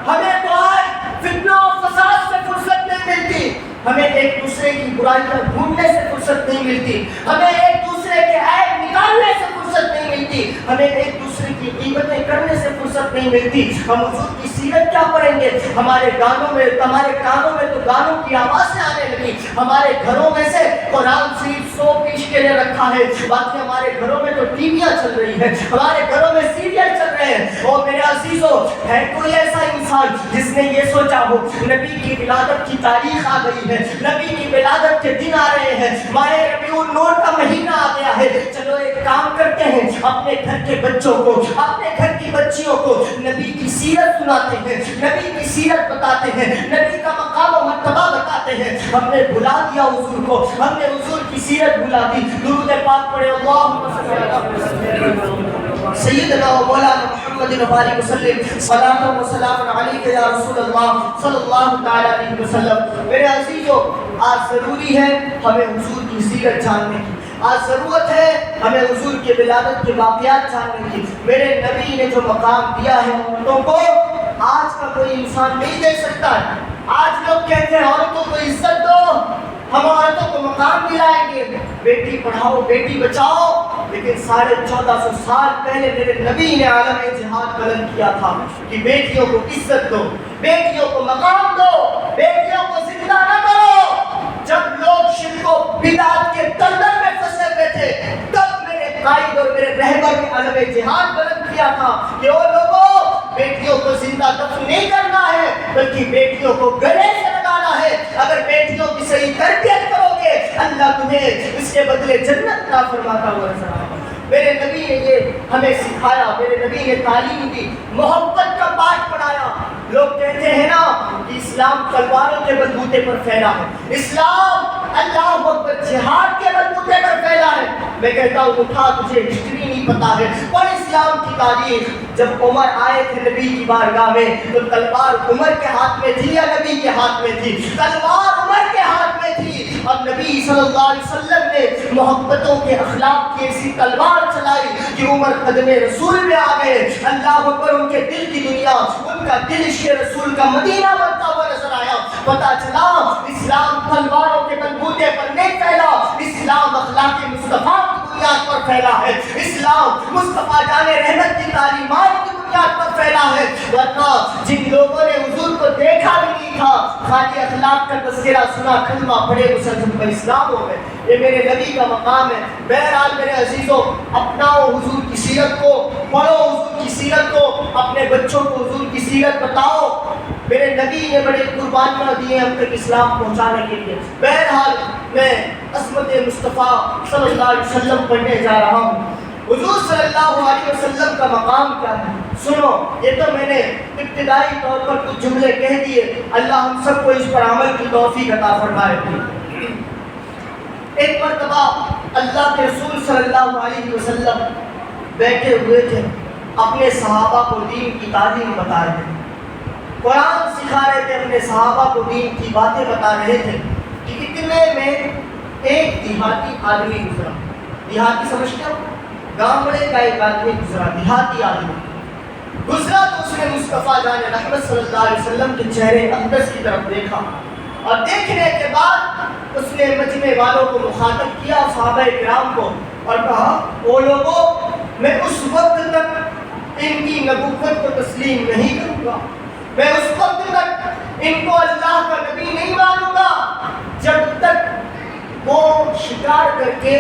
ہمیں تو آج فتنوں و فساد سے فرصت نہیں ملتی، ہمیں ایک دوسرے کی برائیاں ڈھونڈنے سے فرصت نہیں ملتی، ہمیں ایک دوسرے کے عیب نکالنے سے فرصت نہیں ملتی، ہمیں ایک دوسرے کی غیبتیں کرنے سے فرصت نہیں ملتی۔ ہم حضور کی سیرت کیا پڑھیں گے؟ ہمارے گانوں میں، ہمارے کانوں میں تو گانوں کی آوازیں آنے لگی، ہمارے گھروں میں سے قرآن شریف 100 پیش کے لیے رکھا ہے، باقی ہمارے گھروں میں تو ٹی ویاں چل رہی ہیں، ہمارے گھروں میں سیریل چل رہے ہیں۔ اور میرے عزیزو، ہے کوئی ایسا انسان جس نے یہ سوچا ہو نبی کی ولادت کی تاریخ آ گئی ہے، نبی کی ولادت کے دن آ رہے ہیں، ماہ ربیع النور کا مہینہ آ گیا ہے، چلو ایک کام کرتے ہیں، اپنے گھر کے بچوں کو، اپنے گھر کی بچیوں کو نبی کی سیرت سناتے ہیں، نبی کی سیرت بتاتے ہیں، نبی کا مقام و مرتبہ بتاتے ہیں۔ ہم نے بھلا دیا حضور کو، ہم نے حضور کی سیرت بھلا دی۔ درود پاک پڑھے، اللہم صلی علی سیدنا و مولانا محمد وبارک وسلم، صلاۃ و سلام علیک یا رسول اللہ صلی اللہ تعالی علیہ وسلم۔ میرے عزیزو، آج ضروری ہے ہمیں حضور کی سیرت جاننے کی، آج ضرورت ہے ہمیں حضور کے ولادت کے واقعات جاننے کی۔ میرے نبی نے جو مقام دیا ہے عورتوں کو، آج کا کوئی انسان نہیں دے سکتا ہے۔ آج لوگ کہتے ہیں عورتوں کو عزت دو، ہم عورتوں کو مقام دلائیں گے، بیٹی پڑھاؤ بیٹی بچاؤ، لیکن 1450 سال پہلے میرے نبی نے عالم جہاد بلند کیا تھا کہ بیٹیوں کو عزت دو، بیٹیوں کو مقام دو، بیٹیوں کو زندہ نہ کرو۔ جب لوگ شرک و بدعت کے دلدل میں پھنسے ہوئے تھے، تب میرے قائد اور میرے رہبر نے عالم جہاد بلند کیا تھا کہ او لوگوں، بیٹیوں کو زندہ دفن نہیں کرنا ہے بلکہ بیٹیوں کو گلے سے لگانا ہے۔ اگر بیٹیوں کی صحیح تربیت کرو گے، اللہ تمہیں اس کے بدلے جنت عطا فرماتا ہوا نظر آئے گا۔ میرے نبی نے یہ ہمیں سکھایا، میرے نبی نے تعلیم دی، محبت کا پاٹ پڑھایا۔ لوگ کہتے ہیں نا کہ اسلام تلواروں کے بلبوتے پر پھیلا ہے، اسلام اللہ اکبر جہاد کے بلبوتے پر پھیلا ہے۔ میں کہتا ہوں اٹھا، تجھے ہسٹری نہیں پتا ہے، پڑھ اسلام کی تاریخ۔ جب عمر آئے تھے نبی کی بارگاہ میں تو تلوار عمر کے ہاتھ میں تھی یا نبی کے ہاتھ میں تھی؟ تلوار عمر کے ہاتھ میں تھی۔ اور نبی صلی اللہ علیہ وسلم نے محبتوں کے اخلاق کی ایسی تلوار چلائی کہ عمر قدم رسول میں آ گئے۔ اللہ اکبر، ان کے دل کی دنیا، ان کا دل عشق رسول کا مدینہ بنتا ہوا نظر آیا۔ پتا چلا اسلام تلواروں کے بلبوتے پر نہیں پھیلا، اسلام اخلاق مصطفیٰ کی بنیاد پر پھیلا ہے، اسلام مصطفیٰ جان رحمت کی تعلیمات کی بنیاد پر پھیلا ہے۔ ورنہ جن لوگوں نے حضور کو دیکھا بھی نہیں تھا، خالی اخلاق کا تذکرہ سنا، کلمہ پڑھے، مسلم پر اسلام ہو گئے۔ یہ میرے نبی کا مقام ہے۔ بہرحال میرے عزیزوں، اپناؤ حضور کی سیرت کو، پڑھو حضور کی سیرت کو، اپنے بچوں کو حضور کی سیرت بتاؤ۔ میرے نبی نے بڑے قربانیاں دی ہیں ہم تک اسلام پہنچانے کے لیے۔ بہرحال میں عظمت مصطفیٰ صلی اللہ علیہ وسلم پڑھنے جا رہا ہوں۔ حضور صلی اللہ علیہ وسلم کا مقام کیا ہے؟ سنو، یہ تو میں نے ابتدائی طور پر کچھ جملے کہہ دیے، اللہ ہم سب کو اس پر عمل کی توفیق عطا فرمائے۔ ایک مرتبہ اللہ کے رسول صلی اللہ علیہ وسلم بیٹھے ہوئے تھے، اپنے صحابہ کو دین کی تعلیم بتا رہے تھے، قرآن سکھا رہے تھے، اپنے صحابہ کو دین کی باتیں بتا رہے تھے کہ اتنے میں ایک دیہاتی آدمی گزرا. دیہاتی سمجھتے ہو؟ گامڑے کا ایک آدمی گزرا، دیہاتی آدمی گزرا. تو اس نے مصطفیٰ جان رحمت صلی اللہ علیہ وسلم کے چہرے اقدس کی طرف دیکھا، اور دیکھنے کے بعد اس نے مجمع والوں کو مخاطب کیا، صحابہ کرام کو، اور کہا او لوگوں، میں اس وقت تک ان کی نبوت کو تسلیم نہیں کروں گا، میں اس وقت تک ان کو اللہ کا نبی نہیں مانوں گا جب تک وہ شکار کر کے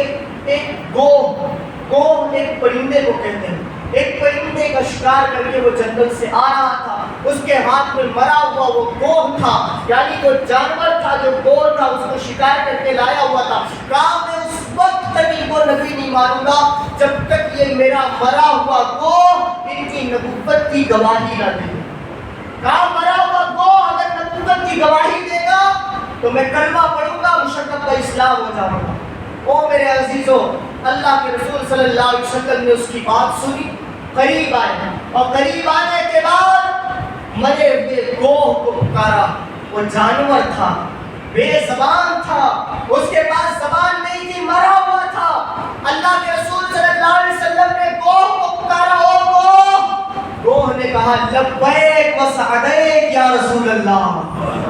ایک گوہ ایک پرندے کو کہتے ہیں، ایک پرندے کا شکار کر کے وہ جنگل سے آ رہا تھا، اس کے ہاتھ میں مرا ہوا وہ گوہ تھا، یعنی جو جانور تھا، جو گوہ تھا، اس کو شکار کر کے لایا ہوا تھا. کہا میں اس وقت تک ان کو نبی نہیں مانوں گا جب تک یہ میرا مرا ہوا گوہ ان کی نبوت کی گواہی نہ دے. کہا مرا ہوا گوہ اگر نبوت کی گواہی دے گا تو میں کلمہ پڑھوں گا، مشرف اسلام ہو جاؤں گا. او میرے عزیزو، اللہ کے رسول صلی اللہ علیہ وسلم نے اس کی بات سنی، قریب آئے، اور قریب آنے کے بعد مرے ہوئے گوہ کو پکارا. وہ جانور تھا، بے زبان تھا، اس کے پاس زبان نہیں تھی، مرا ہوا تھا. اللہ کے رسول صلی اللہ علیہ وسلم نے گوہ کو پکارا، او گوہ. گوہ نے کہا لبیک و سعدیک یا رسول اللہ.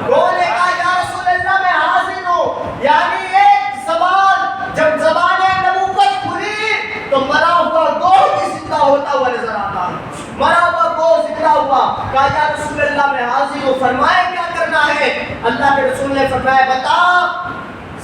گوہ نے کہا یا رسول اللہ میں حاضر ہوں. یعنی ایک زبان، جب زبان نبوت کھلی تو مرا ہوا گوہ بھی زندہ ہوتا ہوا نظر آتا ہے. مرا ہوا گوہ زندہ ہوا. کہا یا رسول اللہ میں حاضر ہوں، فرمائے کیا کرنا ہے؟ اللہ کے رسول نے فرمایا بتا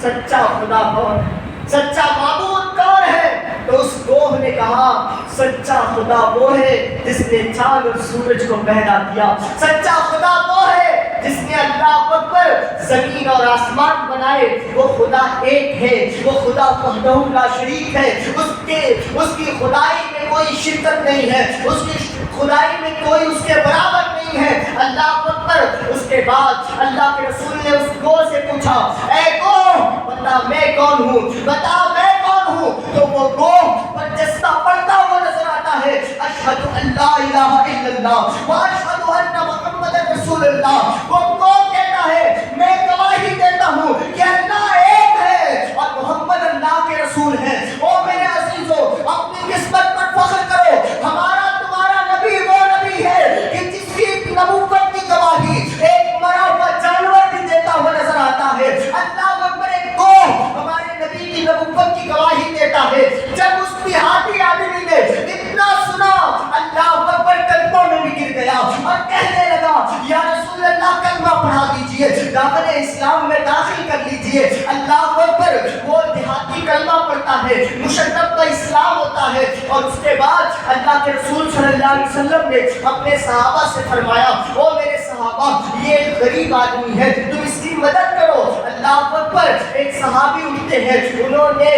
سچا خدا کون ہے، سچا معبود کون ہے؟ تو اس گوہ نے کہا سچا خدا وہ ہے جس نے چاند اور سورج کو پیدا کیا، سچا خدا وہ ہے جس نے اللہ اکبر زمین اور آسمان بنائے. وہ خدا ایک ہے، وہ خدا وحدہ لا شریک ہے، اس کی خدائی میں کوئی شرکت نہیں ہے، اس کی خدائی میں کوئی اس کے برابر نہیں ہے. اللہ اکبر. اس کے بعد اللہ کے رسول نے اس گوہ سے پوچھا اے گوہ بتا میں کون ہوں، بتا میں کون ہوں. تو وہ گوہ برجستہ پڑھتا ہوا نظر آتا ہے، اشہد ان لا الہ الا اللہ واشہد ان محمد رسول اللہ. وہ گوہ کہتا ہے میں گواہی دیتا ہوں کہ اللہ ایک ہے اور محمد اللہ کے رسول ہے. او میرے عزیزو، اپنی قسمت پر فخر کرو. ہمارا تمہارا نبی وہ نبی ہے کہ جس کی نبوت کی گواہی ایک مرا ہوا جانور بھی دیتا ہوا نظر آتا ہے. اللہ اکبر. ایک گوہ ہمارے نبی کی نبوت کی گواہی دیتا ہے. جب اس دیہاتی آدمی نے اتنا سنا، اللہ اکبر قلبوں میں بھی گر گیا اور کہنے لگا یا رسول اللہ کلمہ پڑھا دیجئے، داخل اسلام میں داخل کر لیجئے. اللہ اکبر. وہ دیہاتی کلمہ پڑھتا ہے، مشرف کا اسلام ہوتا ہے. اور اس کے بعد اللہ کے رسول صلی اللہ علیہ وسلم نے اپنے صحابہ سے فرمایا او میرے صحابہ، یہ ایک غریب آدمی ہے، تم اس کی مدد کرو. اللہ اکبر. ایک صحابی اٹھتے ہیں، انہوں نے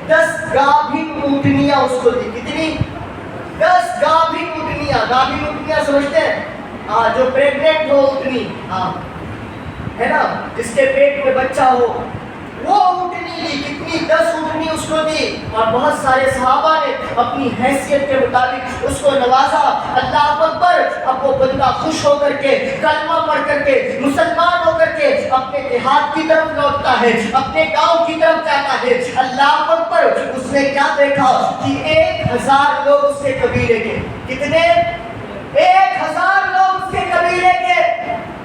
10 گابھن اونٹنیاں اس کو دی. کتنی؟ 10 گابھن اونٹنیاں. گابھن اونٹنیاں سمجھتے ہیں؟ ہاں، جو پریگننٹ ہو اونٹنی، ہاں ہے نا، جس کے پیٹ میں بچہ ہو، وہ اونٹنی لی. کتنی؟ 10 اونٹنی اس کو دی. اور بہت سارے صحابہ نے اپنی حیثیت کے مطابق اس کو نوازا. اللہ اکبر. اب وہ بندہ خوش ہو کر کے، کلمہ پڑھ کر کے، مسلمان ہو کر کے اپنے دیہات کی طرف لوٹتا ہے، اپنے گاؤں کی طرف جاتا ہے. اللہ اکبر. اس نے کیا دیکھا کہ 1000 لوگ اس کے قبیلے کے. کتنے؟ 1000 لوگ اس کے قبیلے کے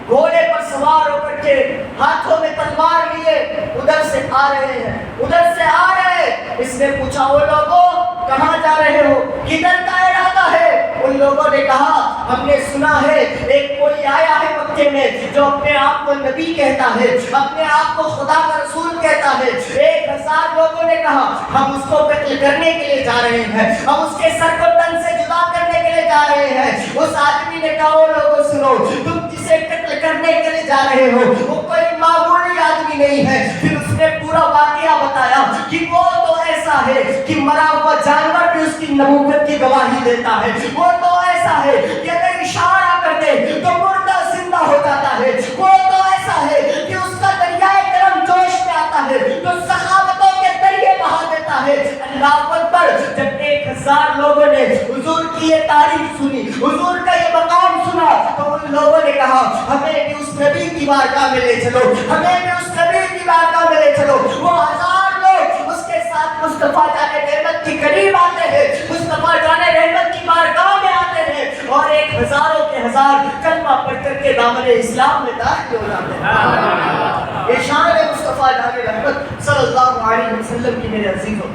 گھوڑے پر سوار ہو کر کے، ہاتھوں میں تلوار لیے ادھر سے آ رہے ہیں، ادھر سے آ رہے ہیں. اس نے پوچھا وہ لوگوں کہاں جا رہے ہو، کدھر کا ارادہ ہے؟ ان لوگوں نے کہا ہم نے سنا ہے ایک کوئی آیا ہے مکے میں جو اپنے آپ کو نبی کہتا ہے، اپنے آپ کو خدا کا رسول کہتا ہے. 1000 لوگوں نے کہا ہم اس کو قتل کرنے کے لیے جا رہے ہیں، ہم اس کے سر کو تن سے جدا کرنے کے لیے جا رہے ہیں. اس آدمی نے کہا وہ لوگوں سنو، تم جسے قتل کرنے کے لیے جا رہے ہو وہ کوئی معمولی آدمی نہیں ہے. پھر اس نے پورا واقعہ بتایا کہ وہ تو ایسا ہے کہ مرا ہوا جانور بھی اس کی نبوت کی گواہی دیتا ہے. وہ تو ایسا ہے کہ اگر اشارہ کر دے تو مردہ زندہ ہو جاتا ہے. وہ تو ایسا ہے کہ اس کا دریائے کرم جوش میں آتا ہے تو سخاوتوں کے دریا بہا دیتا ہے. اللہ اکبر. جب 1000 لوگوں نے حضور کی کی یہ تعریف سنی, حضور کا یہ مقام سنا, تو ان لوگوں نے کہا ہمیں بھی اس نبی کی بارگاہ میں لے چلو, ہمیں بھی اس نبی کی بارگاہ میں لے چلو. وہ ہزار لوگ اس کے ساتھ مصطفیٰ جان رحمت کے قریب آتے ہیں, مصطفیٰ جان رحمت کی بارگاہ میں آتے ہیں, اور ایک ہزاروں کے ہزار کلمہ پڑھ کر کے دامن اسلام میں داخل ہو جاتے ہیں. یہ شان ہے مصطفیٰ جان رحمت صلی اللہ علیہ وسلم کی میرے عزیزوں.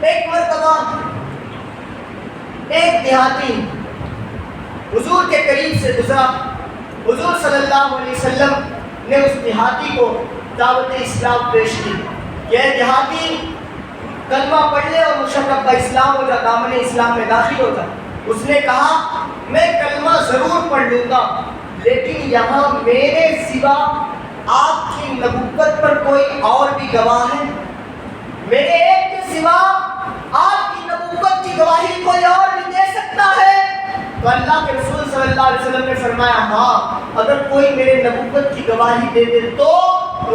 ایک مرتبہ ایک دیہاتی حضور کے قریب سے گزرا. حضور صلی اللہ علیہ وسلم نے اس دیہاتی کو دعوت اسلام پیش کی. یہ دیہاتی کلمہ پڑھ لے اور مشرف اسلام ہو جا, دامن اسلام میں داخل ہو جا. اس نے کہا میں کلمہ ضرور پڑھ لوں گا, لیکن یہاں میرے سوا آپ کی نبوت پر کوئی اور بھی گواہ ہے؟ میرے ایک کے سوا آپ کی نبوت کی گواہی کوئی اور بھی دے سکتا ہے؟ تو اللہ کے رسول صلی اللہ علیہ وسلم نے فرمایا ہاں, اگر کوئی میرے نبوت کی گواہی دے دے تو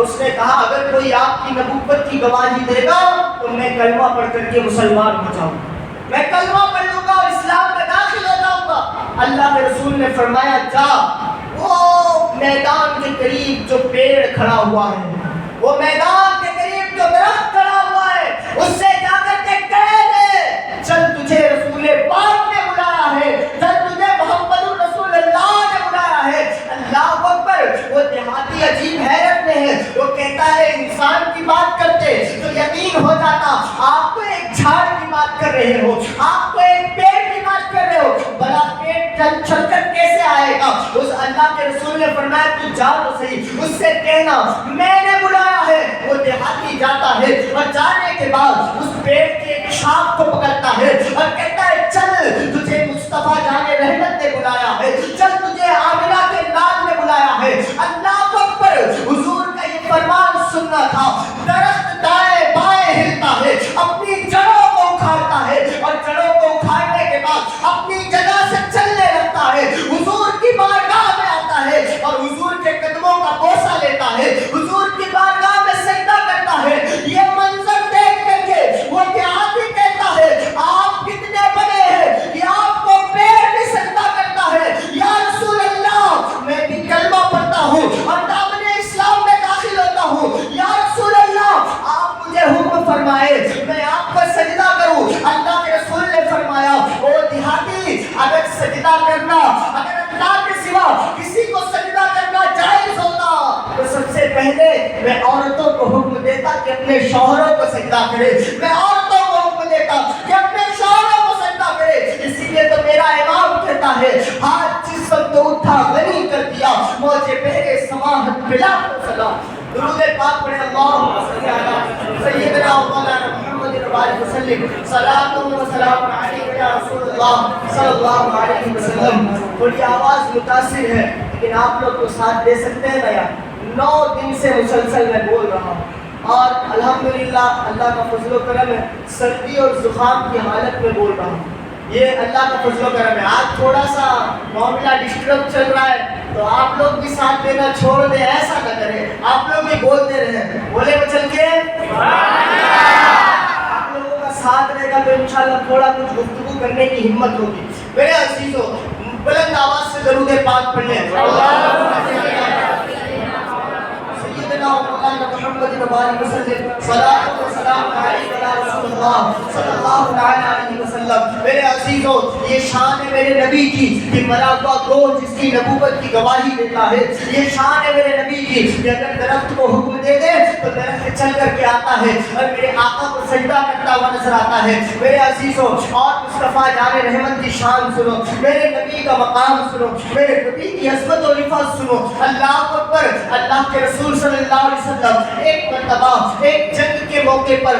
اس نے کہا اگر کوئی آپ کی نبوت کی گواہی دے گا تو میں کلمہ پڑھ کر کے مسلمان ہو جاؤں گا, میں کلمہ پڑھ لوں گا اور اسلام میں داخل ہو جاؤں گا. اللہ کے رسول نے فرمایا جا, وہ میدان کے قریب جو پیڑ کھڑا ہوا ہے, وہ میدان کے قریب جو درخت کھڑا ہوا ہے, اس سے جا کر کے کہہ دے چل تجھے رسول پاک نے بلایا ہے, چل تجھے محمد الرسول اللہ نے بلایا ہے. اللہ اکبر. وہ دیہاتی عجیب حیرت میں ہے, وہ کہتا ہے انسان کی بات کرتے تو یقین ہو جاتا, آپ تو ایک جھاڑ کی بات کر رہے ہو, آپ تو ایک پیڑ کی بات کر رہے ہو, بڑا پیڑ چل کر کیسے آئے گا؟ اس اللہ کے رسول نے فرمایا تو جا تو صحیح, اس سے کہنا میں نے بلایا ہے. وہ دیہاتی جاتا ہے اور جانے کے بعد اس پیڑ کی ایک شاخ کو پکڑتا ہے اور کہتا ہے چل تجھے مصطفیٰ جان رحمت نے بلایا ہے, چل تجھے آمنہ کے لال نے بلایا ہے. اللہ اکبر. حضور کا یہ فرمان سننا تھا. درخت دائیں بائیں ہلتا ہے, اپنی جڑوں کو اکھاڑتا ہے اور جڑوں کو اکھاڑنے کے بعد اپنی جگہ سے چلنے لگتا ہے, حضور کی بارگاہ میں آتا ہے اور حضور کے قدموں کا بوسہ لیتا ہے, حضور کی بارگاہ میں سجدہ کرتا ہے. یہ منظر دیکھ کر کے وہ دیہاتی کہتا ہے آپ کتنے بڑے ہیں کہ آپ کو پیڑ بھی سجدہ کرتا ہے. یا رسول اللہ میں بھی کلمہ پڑھتا ہوں اور دامن اسلام میں داخل ہوتا ہوں. یا رسول اللہ آپ مجھے حکم فرمائے میں آپ کو سجدہ کروں. اللہ کے رسول نے فرمایا او دیہاتی, اگر سجدہ کرنا, اگر اللہ کے سوا کسی کو سجدہ کرنا جائز ہوتا تو سب سے پہلے میں عورتوں کو حکم دیتا کہ اپنے شوہروں کو سجدہ کرے, میں عورتوں کو حکم دیتا کہ اپنے شوہروں کو سجدہ کرے. اسی لیے تو میرا امام کہتا ہے ہاتھ جس وقت اٹھا غنی کر دیا, موجے پہرے سماحت بلا سلام. درود پاک پڑھے اللہم صلی علی سیدنا و مولانا محمد وآلہ وسلم. صلاۃ و سلام علیک یا رسول اللہ صلی اللہ علیہ وسلم. تھوڑی آواز متاثر ہے لیکن آپ لوگ کو ساتھ دے سکتے ہیں نا یار. 9 دن سے مسلسل میں بول رہا ہوں اور الحمدللہ اللہ کا فضل و کرم ہے, سردی اور زکام کی حالت میں بول رہا ہوں. یہ اللہ کا فضل و کرم ہے. آج تھوڑا سا معاملہ ڈسٹرب چل رہا ہے تو آپ لوگ بھی ساتھ دینا چھوڑ دیں, ایسا نہ کریں, آپ لوگ بھی بولتے رہیں. بولے وہ چل کے آپ لوگوں کا ساتھ رہے گا تو انشاءاللہ تھوڑا کچھ گفتگو کرنے کی ہمت ہوگی. میرے عزیزوں بلند آواز سے درود پاک پڑھ لیں. سیدنا و مولانا محمد وآلہ وسلم. صلاۃ و سلام علیک یا رسول اللہ صلی اللہ علیہ وسلم. میرے عزیزوں یہ شان ہے میرے نبی کی کہ مرا ہوا گوہ جس کی نبوت کی گواہی دیتا ہے. یہ شان ہے میرے نبی کی کہ اگر درخت کو حکم دے دے تو درخت چل کر کے آتا ہے اور میرے آقا کو سجدہ کرتا ہوا نظر آتا ہے. میرے عزیزوں اور مصطفیٰ جان رحمت کی شان سنو, میرے نبی کا مقام سنو, میرے نبی کی عظمت و رفعت سنو. اللہ اکبر. اللہ کے رسول صلی اللہ علیہ وسلم ایک مرتبہ ایک جنگ کے موقع پر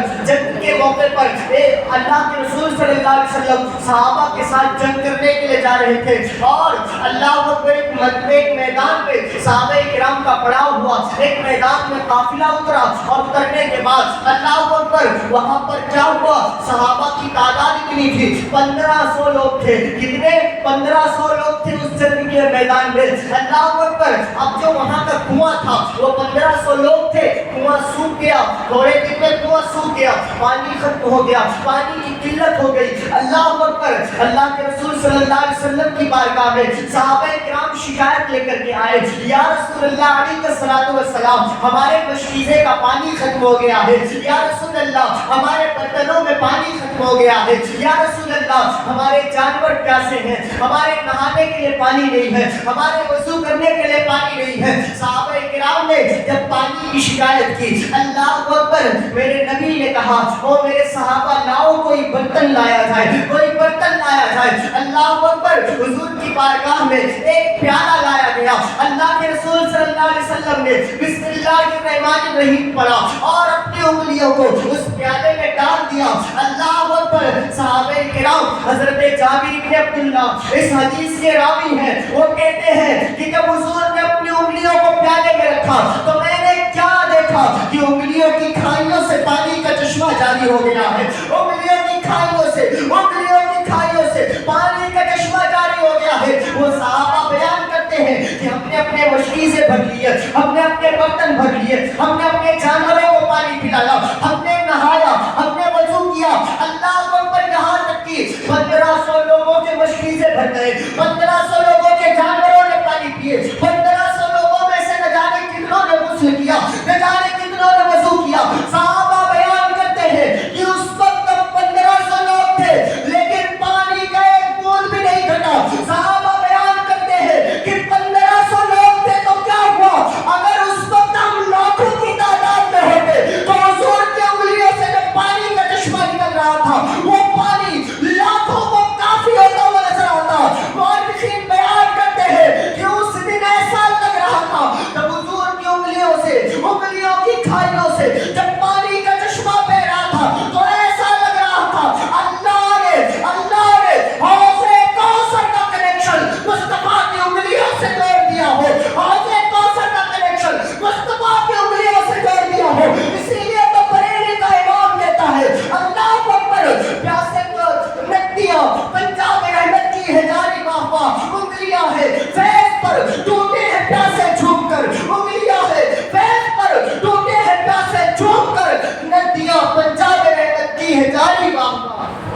اللہ کے رسول صلی اللہ علیہ وسلم صحابہ کے ساتھ جنگ کرنے کے لیے جا رہے تھے اور اللہ اکبر ایک میدان میں صحابہ کرام کا پڑاؤ ہوا. ایک میدان میں قافلہ اترا اور اترنے کے بعد اللہ اکبر وہاں پر کیا ہوا, صحابہ کی تعداد اتنی تھی 1500 لوگ تھے. کتنے؟ 1500 لوگ تھے اس جنگ کے میدان میں. اللہ اکبر. اب جو وہاں کا کنواں تھا وہ 1500 لوگ تھے, کنواں سوکھ گیا, تھوڑے دن میں کنواں سوکھ گیا. پانی ختم ہو گیا, پانی کی قلت ہو گئی. اللہ اکبر. اللہ کے رسول صلی اللہ علیہ وسلم کی بارگاہ میں صحابہ کرام شکایت لے کر کے آئے, یا رسول اللہ علیہ الصلوۃ والسلام, ہمارے مشکیزے کا پانی ختم ہو گیا ہے. یا رسول اللہ, ہمارے برتنوں میں پانی ختم ہو گیا ہے. یا رسول اللہ, ہمارے جانور پیاسے ہیں, ہمارے نہانے کے لیے پانی نہیں ہے, ہمارے وضو کرنے کے لیے پانی نہیں ہے. صحابہ کرام نے جب پانی کی شکایت کی, اللہ اکبر, میرے نبی نے کہا, او میرے صحابہ لاؤ کوئی برتن لایا جائے, کوئی برتن لایا جائے. اللہ اکبر. حضور کی بارگاہ میں ایک پیالہ لایا گیا. اللہ کے رسول صلی اللہ علیہ وسلم نے بسم اللہ الرحمن الرحیم پڑھا اور اپنی انگلیوں کو اس پیالے میں ڈال دیا. اللہ اکبر. صحابہ کرام, حضرت جابر بن عبداللہ اس حدیث کے راوی ہیں, وہ کہتے ہیں کہ جب حضور نے اپنی انگلیوں کو پیالے میں رکھا تو میں نے کیا دیکھا کہ انگلیوں کی کھائیوں سے پانی کا چشمہ جاری ہو گیا ہے. انگلیوں کی کھائیوں سے, انگلیوں کی کھائیوں سے پانی کا چشمہ جاری ہو گیا ہے. وہ صحابہ بیان کرتے ہیں کہ ہم نے اپنے مشکیزیں بھر لیے, ہم نے اپنے برتن بھر لیے, ہم نے اپنے جانوروں کو پانی پلایا, ہم نے نہایا, ہم نے وضو کیا. اللہ اکبر. یہاں تک کہ 1500 لوگوں کے مشکیزیں بھر گئے, 1500 لوگوں کے جانوروں نے پانی پیے, 1500 لوگوں میں سے نہ جانے کتنوں نے غسل کیا, نہ جانے کتنوں نے وضو کیا. صحابہ بیان کرتے ہیں کہ اس وقت 1500 لوگ تھے لیکن پانی کا ایک بوند بھی نہیں گھٹا. صحابہ بیان کرتے ہیں کہ 1500 لوگ تھے تو کیا ہوا, اگر اس وقت ہم لاکھوں کی تعداد میں ہوتے تو حضور کی انگلیوں سے جب پانی کا چشمہ نکل رہا تھا وہ پانی لاکھوں کو کافی ہوتا ہوا نظر آتا. مورخین بیان کرتے ہیں کہ اس دن ایسا لگ رہا تھا جب حضور کی انگلیوں سے, انگلیوں کی کھائیوں سے جب پانی کا چشمہ بہ رہا تھا تو ایسا لگ رہا تھا اللہ نے حوض کوثر کا کنیکشن مصطفیٰ کی انگلیوں سے جوڑ دیا ہو. حوض کوثر کا کنیکشن مصطفیٰ کی انگلیوں سے جوڑ دیا ہو. اسی لیے تو بریلی کا امام کہتا ہے اللہ اکبر. پیاسے کو ندیاں پنجاب رحمت کی ہے جاری واہ, انگلیاں ہے فیض پر ٹوٹے ہیں پیاسے جھوم کر, انگلیاں ہے فیض پر ٹوٹے ہیں پیاسے جھوم کر, ندیاں پنجاب رحمت کی ہے جاری واہ.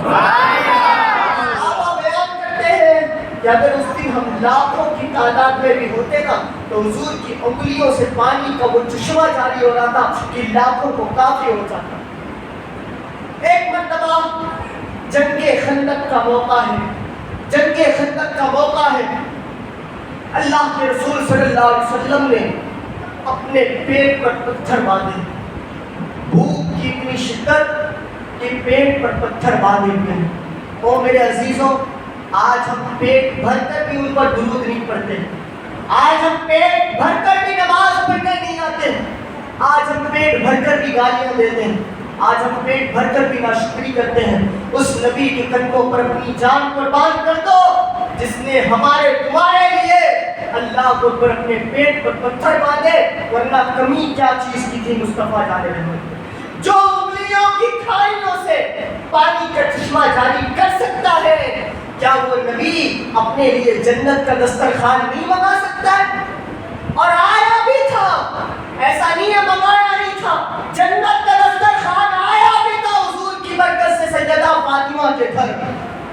صحابہ بیان کرتے ہیں کہ اگر اس دن ہم لاکھوں کی تعداد میں بھی ہوتے نا تو حضور کی انگلیوں سے پانی کا وہ چشمہ جاری ہو رہا تھا کہ لاکھوں کو کافی ہو جاتا. ایک مرتبہ جنگ خندق کا موقع ہے, جنگ خندق کا موقع ہے. اللہ کے رسول صلی اللہ علیہ وسلم نے اپنے پیٹ پر پتھر باندھے, بھوک کی اتنی شدت کہ پیٹ پر پتھر باندھے ہوئے. او میرے عزیزوں, آج ہم پیٹ بھر کر بھی ان پر درود نہیں پڑھتے, آج ہم پیٹ بھر کر بھی نماز پڑھنے نہیں آتے, آج ہم پیٹ بھر کر بھی گالیاں دیتے ہیں, آج ہم پیٹ بھر کر بھی ناشکری کرتے ہیں. اس نبی کے قدموں پر اپنی جان قربان کر دو جس نے ہمارے تمہارے لیے اللہ کو پر اپنے پیٹ پر پتھر باندھے, ورنہ کمی کیا چیز کی تھی مصطفیٰ جان رحمت. جو انگلیوں کی کھائیوں سے پانی کا چشمہ جاری کر سکتا ہے, کیا وہ نبی اپنے لیے جنت کا دسترخوان نہیں منگا سکتا ہے؟ اور آیا بھی تھا, ایسا نہیں ہے منگایا نہیں تھا, جنت کا دسترخوان آیا بھی تھا حضور کی برکت سے. سیدہ فاطمہ کے گھر,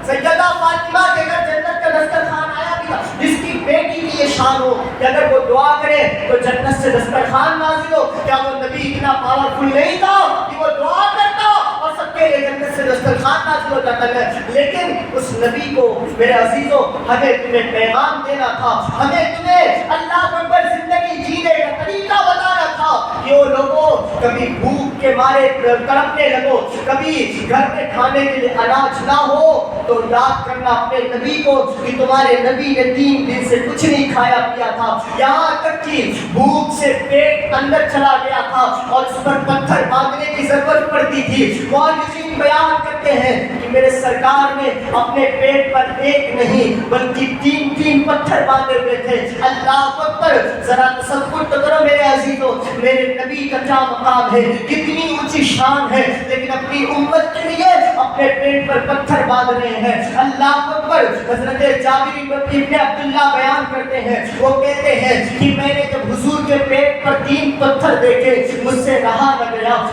سیدہ فاطمہ کے گھر جنت کا دسترخوان آیا بھی تھا, جس کی بیٹی کی یہ شان ہو کہ اگر وہ دعا کرے تو جنت سے دسترخوان نازل ہو. کیا وہ نبی اتنا پاورفل نہیں تھا کہ وہ دعا کرتا اور سب کے لیے جنت سے دسترخوان نازل ہو جاتا ہے؟ لیکن اس نبی کو میرے عزیزوں ہمیں تمہیں پیغام دینا تھا, ہمیں تمہیں اللہ پر زندگی جینے کا طریقہ بتانا تھا کہ وہ لوگوں کبھی بھوک کے مارے تڑپنے لگو, کبھی گھر میں کھانے کے لیے اناج نہ ہو تو یاد کرنا اپنے نبی کو کہ تمہارے نبی نے 3 دن سے کچھ نہیں کھایا پیا تھا, یہاں تک کہ بھوک سے پیٹ اندر چلا گیا تھا اور اس پر پتھر باندھنے کی ضرورت پڑتی تھی. مورخین بیان کرتے ہیں کہ میرے سرکار نے اپنے پیٹ پر ایک نہیں بلکہ 3 پتھر باندھے ہوئے تھے. اللہ اکبر. ذرا تصور تو کرو میرے عزیزوں, میرے نبی کا کیا مقام ہے, کتنی اونچی شان ہے, لیکن اپنی امت کے لیے اپنے پیٹ پر پتھر باندھ رہے ہیں. اللہ اکبر. حضرت جابر بن عبداللہ بیان کرتے ہیں, وہ کہتے ہیں کہ میں نے جب حضور کے پیٹ پر 3 پتھر دیکھے مجھ سے رہا نہ گیا,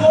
2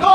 2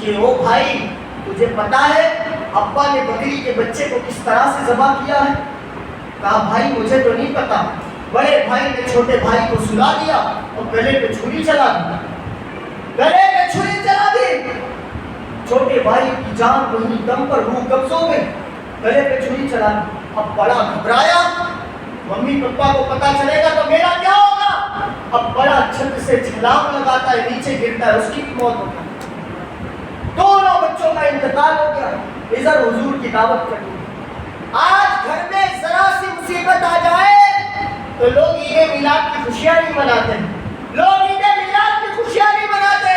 کہ او بھائی تجھے پتا ہے ابا نے بکری کے بچے کو کس طرح سے ذبح کیا ہے؟ کہا بھائی مجھے تو نہیں پتا۔ بڑے بھائی نے چھوٹے بھائی کو سلا دیا اور گلے پہ چھری چلا دی، گلے پہ چھری چلا دی۔ چھوٹے بھائی کی جان وہیں دم پر روح قبض ہو گئی، گلے پہ چھری چلا دی۔ اب بڑا گھبرایا، ممی پپا کو پتا چلے گا تو میرا کیا ہوگا؟ اب بڑا چھت سے چھلانگ لگاتا ہے، نیچے گرتا ہے، اس کی موت ہوتی ہے۔ دونوں بچوں کا انتقال ہو گیا۔ ادھر حضور کی دعوت کرنی۔ آج گھر میں ذرا سی مصیبت آ جائے تو لوگ عید میلاد کی خوشیاں نہیں مناتے، لوگ عید میلاد کی خوشیاں نہیں مناتے۔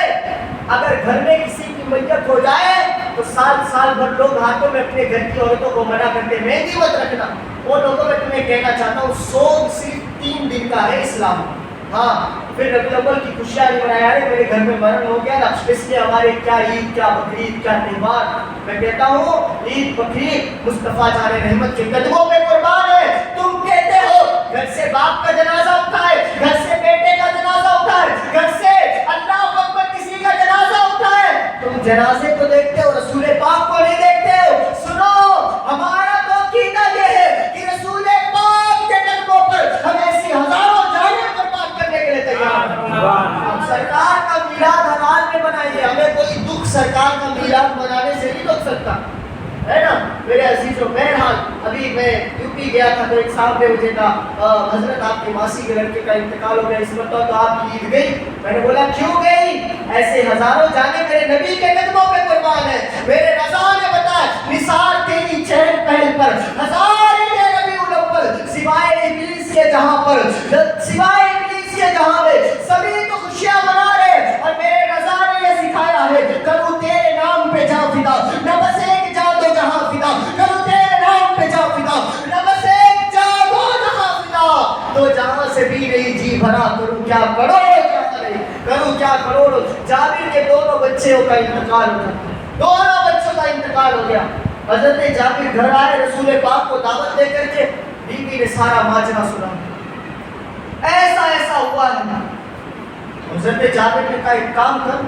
اگر گھر میں کسی کی میت ہو جائے تو سال بھر لوگ ہاتھوں میں اپنے گھر کی عورتوں کو منع کرتے ہیں مہندی مت رکھنا۔ وہ لوگوں میں تمہیں کہنا چاہتا ہوں سوگ صرف 3 دن کا ہے اسلام۔ ہاں پھر ربیع الاول کی خوشیاں نہیں منایا ہے، میرے گھر میں مرن ہو گیا نا، اس لیے ہمارے کیا عید کیا بقرعید کیا تہوار۔ میں کہتا ہوں عید بقرعید مصطفیٰ جان رحمت کے قدموں پہ قربان ہے۔ تم کہتے ہو گھر سے باپ کا جنازہ اٹھا ہے، گھر سے بیٹے کا جنازہ اٹھا ہے، گھر سے اللہ اکبر کسی کا جنازہ اٹھا ہے، تم جنازے کو دیکھتے ہو رسول پاک کو نہیں دیکھتے ہو۔ سنو ہمارا تو عقیدہ یہ ہے کہ رسول پاک کے قدموں پر ہم ایسی ہزاروں جانیں قربان کرنے کے لیے تیار ہیں۔ ہم سرکار کا میلاد ہر حال میں منائیے، ہمیں کوئی دکھ سرکار کا میلاد منانے سے نہیں روک سکتا ہے نا میرے عزیزوں۔ بہرحال ابھی میں یوپی گیا تھا تو ایک صاحب نے مجھے کہا حضرت آپ کی ماسی کے لڑکے کا انتقال ہو گیا اس مرتبہ تو آپ کی عید گئی؟ میں نے بولا کیوں گئی؟ ایسے ہزاروں جانے میرے نبی کے قدموں پہ قربان ہے۔ میرے رضا نے بتایا نثار تیری چہل پہل پر ہزار ربیع الاول سوائے ابلیس کے جہاں پر، سوائے ابلیس کے جہاں میں سبھی تو خوشیاں منا رہے، اور میرے رضا نے یہ سکھایا ہے کروں تیرے نام پہ جا فدا، نہ بس ایک جا دو جہاں فدا، کروں تیرے نام پہ جا فدا، نہ بس ایک جا دو جہاں فدا، دو جہاں سے بھی نہیں جی بھرا، کروں کیا کروڑوں جہاں نہیں، کروں کیا کروڑوں۔ جابر کے دونوں بچوں کا انتقال ہو گیا، دونوں بچوں کا انتقال ہو گیا۔ حضرت جابر گھر آئے، رسول پاک کو دعوت دے کر کے بیوی نے سارا ماجرا سنا، ایسا ایسا ہوا ہے۔ حضرت جابر نے کہا ایک کام کر،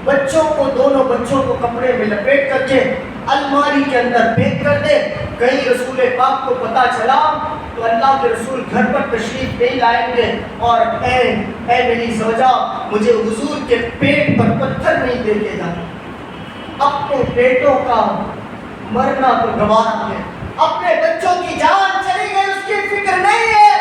بچوں کو دونوں بچوں کو کپڑے میں لپیٹ کر کے الماری کے اندر پھینک کر دے، کہیں رسول پاک کو پتا چلا تو اللہ کے رسول گھر پر تشریف نہیں لائیں گے، اور اے میری زوجہ مجھے حضور کے پیٹ پر پتھر نہیں دے کے جانا۔ اپنے بیٹوں کا مرنا تو گوارا ہے، اپنے بچوں کی جان چلی گئی اس کی فکر نہیں ہے۔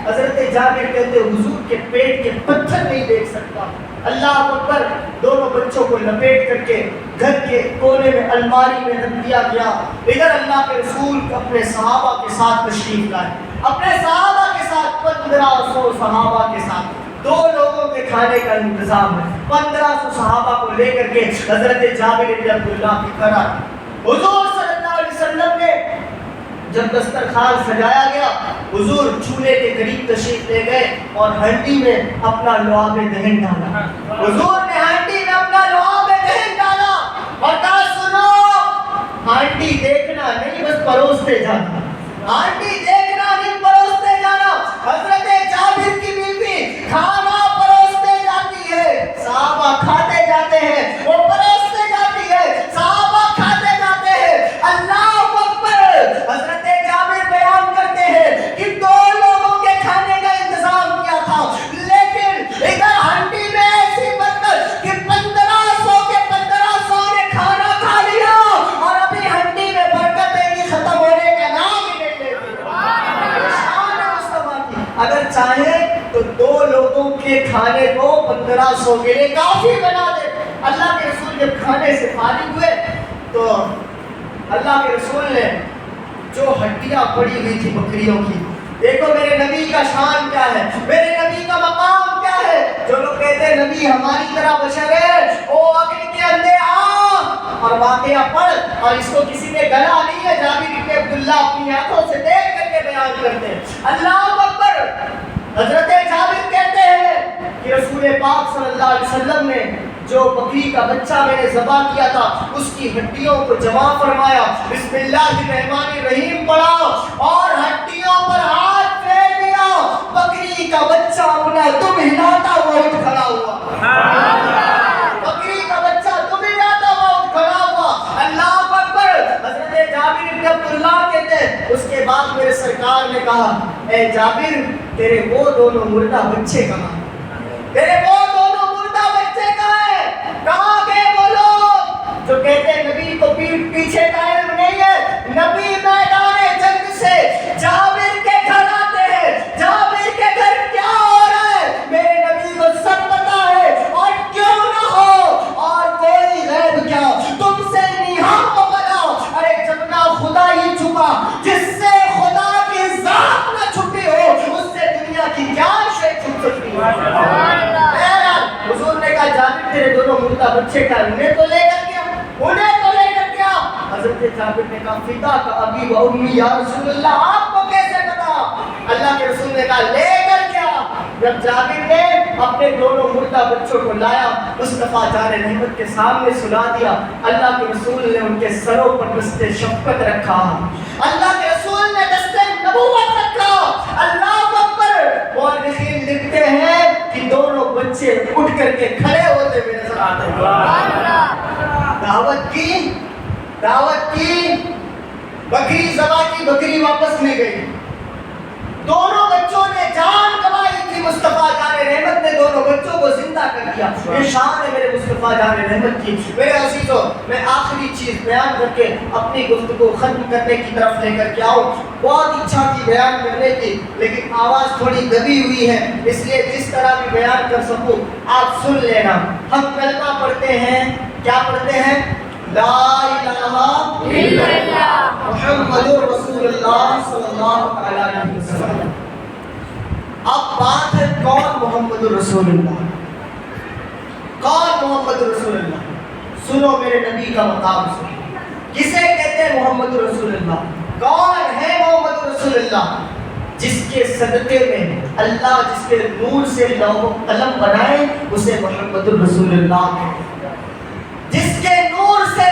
حضرت جابر کہتے حضور کے پیٹ کے پتھر نہیں دیکھ سکتا۔ اللہ اکبر، دونوں بچوں کو لپیٹ کر کے گھر کے کونے میں الماری میں رکھ دیا گیا۔ ادھر اللہ کے رسول اپنے صحابہ کے ساتھ تشریف لائے، اپنے صحابہ کے ساتھ 1500 صحابہ کے ساتھ، 2 لوگوں کے کھانے کا انتظام ہے۔ 1500 صحابہ کو لے کر کے حضرت جابر بن عبداللہ کی گھر آئے۔ حضور صلی اللہ علیہ وسلم نے جب دسترخوان سجایا گیا، حضور چولہے کے قریب تشریف لے گئے اور ہانڈی میں اپنا لعاب دہن ڈالا۔ حضور نے ہانڈی میں اپنا لعاب دہن ڈالا اور کہا سنو، ہانڈی دیکھنا نہیں بس پروستے جانا، ہانڈی دیکھنا نہیں پروستے جانا۔ حضرت جابر کی بیوی کھانا پروستے جاتی ہے، صحابہ کھاتے جاتے ہیں، وہ پروستے جاتی ہے، صحابہ کھاتے جاتے ہیں۔ اللہ اکبر، حضرت جابر بیان کرتے ہیں کہ 2 لوگوں کے کھانے کا انتظام کیا تھا، لیکن ادھر ہانڈی میں ایسی برکت کہ 1500 کے 1500 نے کھانا کھا لیا، اور ابھی ہانڈی میں برکت ہے کہ ختم ہونے کا نام ہی نہیں لیتی۔ شان ہے مصطفیٰ کی۔ اگر چاہے تو 2 لوگوں کے کھانے کو 1500 کے لیے کافی بنا دے۔ اللہ کے رسول جب کھانے سے فارغ ہوئے تو اللہ کے رسول نے جو ہڈیاں پڑی ہوئی تھی بکریوں کی، دیکھو میرے نبی کا شان کیا ہے، میرے نبی کا مقام کیا ہے۔ جو لوگ کہتے ہیں نبی ہماری طرح بشر ہے، او عقل کے اندھے آ اور واقعہ پڑھ، اور اس کو کسی نے گلا نہیں ہے۔ جابر بن عبداللہ اپنی آنکھوں سے دیکھ کر کے بیان کرتے ہیں۔ اللہ اکبر، حضرت جابر کہتے ہیں کہ رسول پاک صلی اللہ علیہ وسلم نے جو بکری کا بچہ میں نے ذبح کیا تھا اس کی ہڈیوں کو جمع فرمایا، بسم اللہ الرحمن الرحیم پڑھا اور ہڈیوں پر ہاتھ پھیر دیا، بکری کا بچہ اپنا دم ہلاتا ہوا اٹھ کھڑا ہوا۔ بکری کا کہا اے جابر تیرے وہ دونوں مردہ بچے کہاں؟ تیرے وہ دونوں مردہ بچے کہاں گئے وہ لوگ جو کہتے ہیں نبی کو پیٹھ پیچھے کا علم نہیں ہے؟ نبی میدان جنگ سے جابر کے گھر آتے ہیں، جابر کے گھر کیا ہو رہا ہے میرے نبی کو سب پتا ہے، اور کیوں نہ ہو اور کوئی غیب کیا تم سے نیہا ہو بنا۔ ارے جب نہ خدا ہی چھپا، جس سے خدا کی ذات نہ چھپی ہو اس سے دنیا کی کیا شے چھپ سکتی ہے؟ حضور نے کہا جابر تیرے دونوں مردہ بچے کا انہیں تو لے کر گیا، انہیں تو لے کر گیا۔ حضرت جابر نے کہا فدا کا ابی و امی یا رسول اللہ، آپ کو کیسے پتا؟ اللہ کے رسول نے کہا لے کر گیا۔ جب جابر نے اپنے دونوں مردہ بچوں کو لایا مصطفیٰ جان رحمت کے سامنے سلا دیا، اللہ کے رسول نے ان کے سروں پر دست شفقت رکھا، اللہ کے رسول نے دست نبوت رکھا۔ اللہ اکبر۔ مورخین لکھتے ہیں کہ دونوں بچے اٹھ کر کے کھڑے ہوتے ہوئے نظر آتے ہیں۔ دعوت کی بکری ذبح کی، بکری واپس نہیں گئی، دونوں بچوں نے جان گنوائی تھی، مصطفیٰ جان رحمت نے دونوں بچوں کو زندہ کر دیا۔ یہ شان ہے میرے مصطفیٰ جان رحمت کی۔ میرے عزیزو، میں آخری چیز بیان کر کے اپنی گفتگو ختم کرنے کی طرف لے کر کے آؤں۔ بہت اچھا تھی بیان کرنے کی، لیکن آواز تھوڑی دبی ہوئی ہے، اس لیے جس طرح بھی بیان کر سکوں آپ سن لینا۔ ہم کلمہ پڑھتے ہیں، کیا پڑھتے ہیں؟ لا الہ الا اللہ محمد رسول اللہ صلی اللہ علیہ وسلم۔ اب بات ہے کون محمد رسول اللہ؟ کون محمد رسول اللہ؟ سنو میرے نبی کا مقام سنو، کسے کہتے ہیں محمد رسول اللہ؟ کون ہے محمد رسول اللہ؟ جس کے صدقے میں اللہ جس کے نور سے لوح و قلم بنائے اسے محمد رسول اللہ کہتے ہیں، جس کے نور سے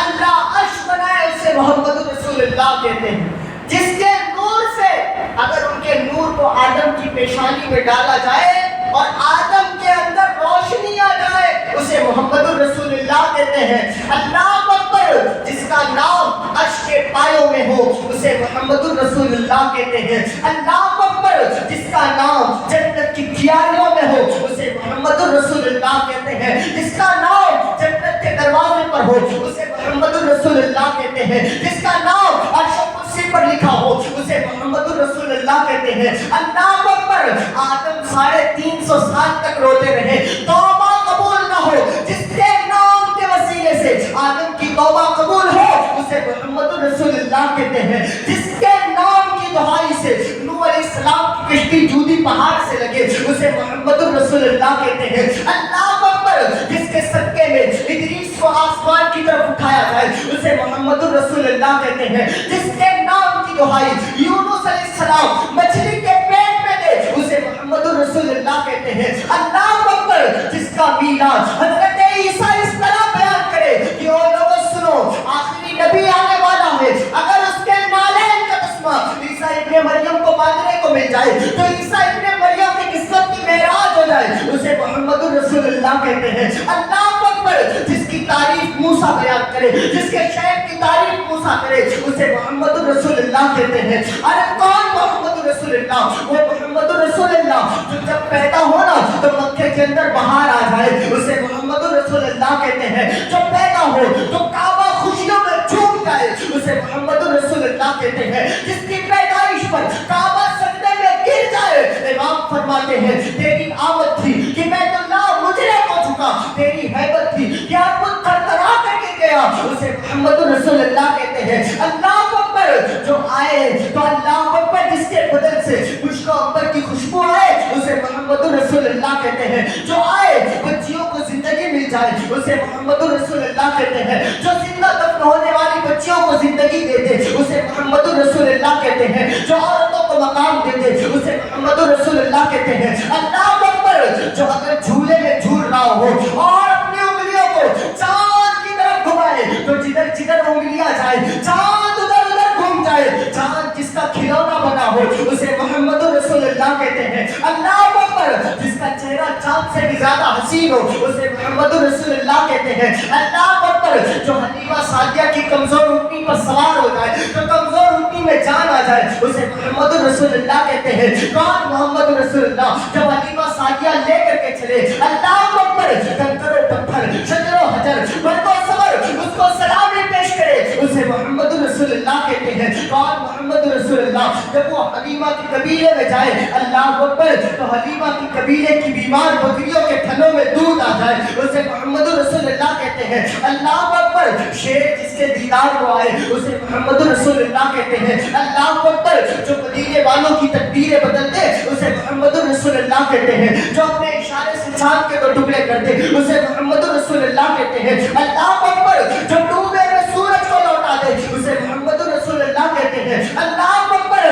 اللہ عرش بنائے اسے محمد رسول اللہ کہتے ہیں، جس کے نور سے اگر ان کے نور کو آدم کی پیشانی میں ڈالا جائے اور آدم کے اندر روشنی آ جائے اسے محمد رسول اللہ کہتے ہیں۔ اللہ اکبر۔ جس کا نام عرش کے پایوں میں ہو اسے محمد رسول اللہ کہتے ہیں۔ اللہ اکبر۔ جس کا نام جنت کی کیاریوں میں ہو اسے محمد رسول اللہ کہتے ہیں۔ جس کا نام جنت کے دروازے پر ہو اسے محمد رسول اللہ کہتے ہیں۔ جس کا نام عرش و کرسی پر لکھا ہو اسے محمد رسول اللہ کہتے ہیں۔ اللہ اکبر۔ آدم 350 سال تک روتے رہے، توبہ قبول نہ ہو، جس کے نام کے وسیلے سے آدم کی توبہ قبول ہو اسے محمد رسول اللہ کہتے ہیں۔ جس کے نام کی دعائی سے نوح علیہ السلام کی کشتی جودی پہاڑ سے لگے اسے محمد رسول اللہ کہتے ہیں۔ اللہ اکبر۔ جس کے صدقے میں ادریس کو آسمان کی طرف اٹھایا جائے اسے محمد رسول اللہ کہتے ہیں۔ جس کے نام کی دعائی یونس علیہ السلام مچھلی کے پیٹ میں دے اسے محمد رسول اللہ کہتے ہیں۔ اللہ اکبر۔ جس کا میلاد حضرت عیسیٰ اس طرح بیان کرے کہ او لوگوں سنو آخری نبی آنے والا ہے، اگر اس کے نالین کا تسمہ عیسیٰ ابن مریم کو باندھنے کو مل جائے تو عیسیٰ ابن مریم کی قسمت کی معراج ہو جائے اسے محمد رسول اللہ کہتے ہیں۔ اللہ اکبر۔ جس کی تعریف موسیٰ بیان کرے، جس کے شہر کی تعریف موسیٰ کرے اسے محمد رسول اللہ کہتے ہیں۔ ارے کون محمد رسول اللہ؟ وہ محمد رسول اللہ جو جب پیدا ہونا تو مکے کے اندر باہر آ جائے اسے محمد رسول اللہ کہتے ہیں۔ جو پیدا ہو تو کعبہ خوشیوں میں جھوم جائے اسے محمد رسول اللہ کہتے ہیں۔ جس کی پیدائش پر کعبہ سجدے میں گر جائے امام فرماتے ہیں تیری آمد تھی کہ بیت اللہ مجرے کو جھکا، تیری ہیبت تھی کہ آپ خود تھرتھرا کر کے گیا اسے محمد رسول اللہ کہتے ہیں۔ اللہ اکبر۔ جو آئے تو اللہ اکبر جس کے بدن سے مشک و عنبر کی خوشبو آئے اسے محمد رسول اللہ کہتے ہیں۔ جو آئے بچیوں کو زندگی مل جائے اسے محمد رسول اللہ کہتے ہیں۔ جو زندہ دفن ہونے والی بچیوں کو زندگی دے دے اسے محمد رسول اللہ کہتے ہیں۔ جو عورتوں کو مقام دے دے اسے محمد رسول اللہ کہتے ہیں۔ اللہ اکبر۔ جو اگر جھولے میں جھول رہا ہو اور اپنی انگلیوں کو چاند کی طرف گھمائے تو جدھر جدھر انگلیاں جائے چاند ادھر ادھر گھوم جائے، چاند جس کا کھلونا بنا ہو اسے محمد رسول اللہ کہتے ہیں۔ اللہ اکبر۔ جس کا چہرہ چاند سے بھی زیادہ حسین ہو اسے محمد رسول اللہ کہتے ہیں۔ اللہ اکبر۔ جو حلیمہ سعدیہ کی کمزور اونٹنی پر سوار ہو جائے، جو کمزور اونٹنی میں جان آ جائے اسے محمد رسول اللہ کہتے ہیں. کون محمد رسول اللہ؟ جب حلیمہ سعدیہ لے کر کے چلے اللہ اکبر کنکر و پتھر شجر و حجر برق و صبر اس کو سلامی پیش کرے اسے محمد رسول اللہ کہتے ہیں. کون محمد رسول اللہ؟ جب وہ حلیمہ کے قبیلے میں جائے اللہ اکبر تو حلیمہ کی قبیلے کی بیمار بکریوں کے تھنوں میں دودھ آ جائے اسے محمد رسول اللہ کہتے ہیں. اللہ اکبر شیر جس کے دیدار کو آئے اسے محمد رسول اللہ کہتے ہیں. اللہ اکبر جو مدینے والوں کی تقدیریں بدلتے اسے محمد رسول اللہ کہتے ہیں. جو اپنے اشارے سے چاند کے دو ٹکڑے کرتے اسے محمد رسول اللہ کہتے ہیں. اللہ اکبر جو ڈوبے ہوئے سورج کو لوٹا دے اسے محمد رسول اللہ کہتے ہیں. اللہ اکبر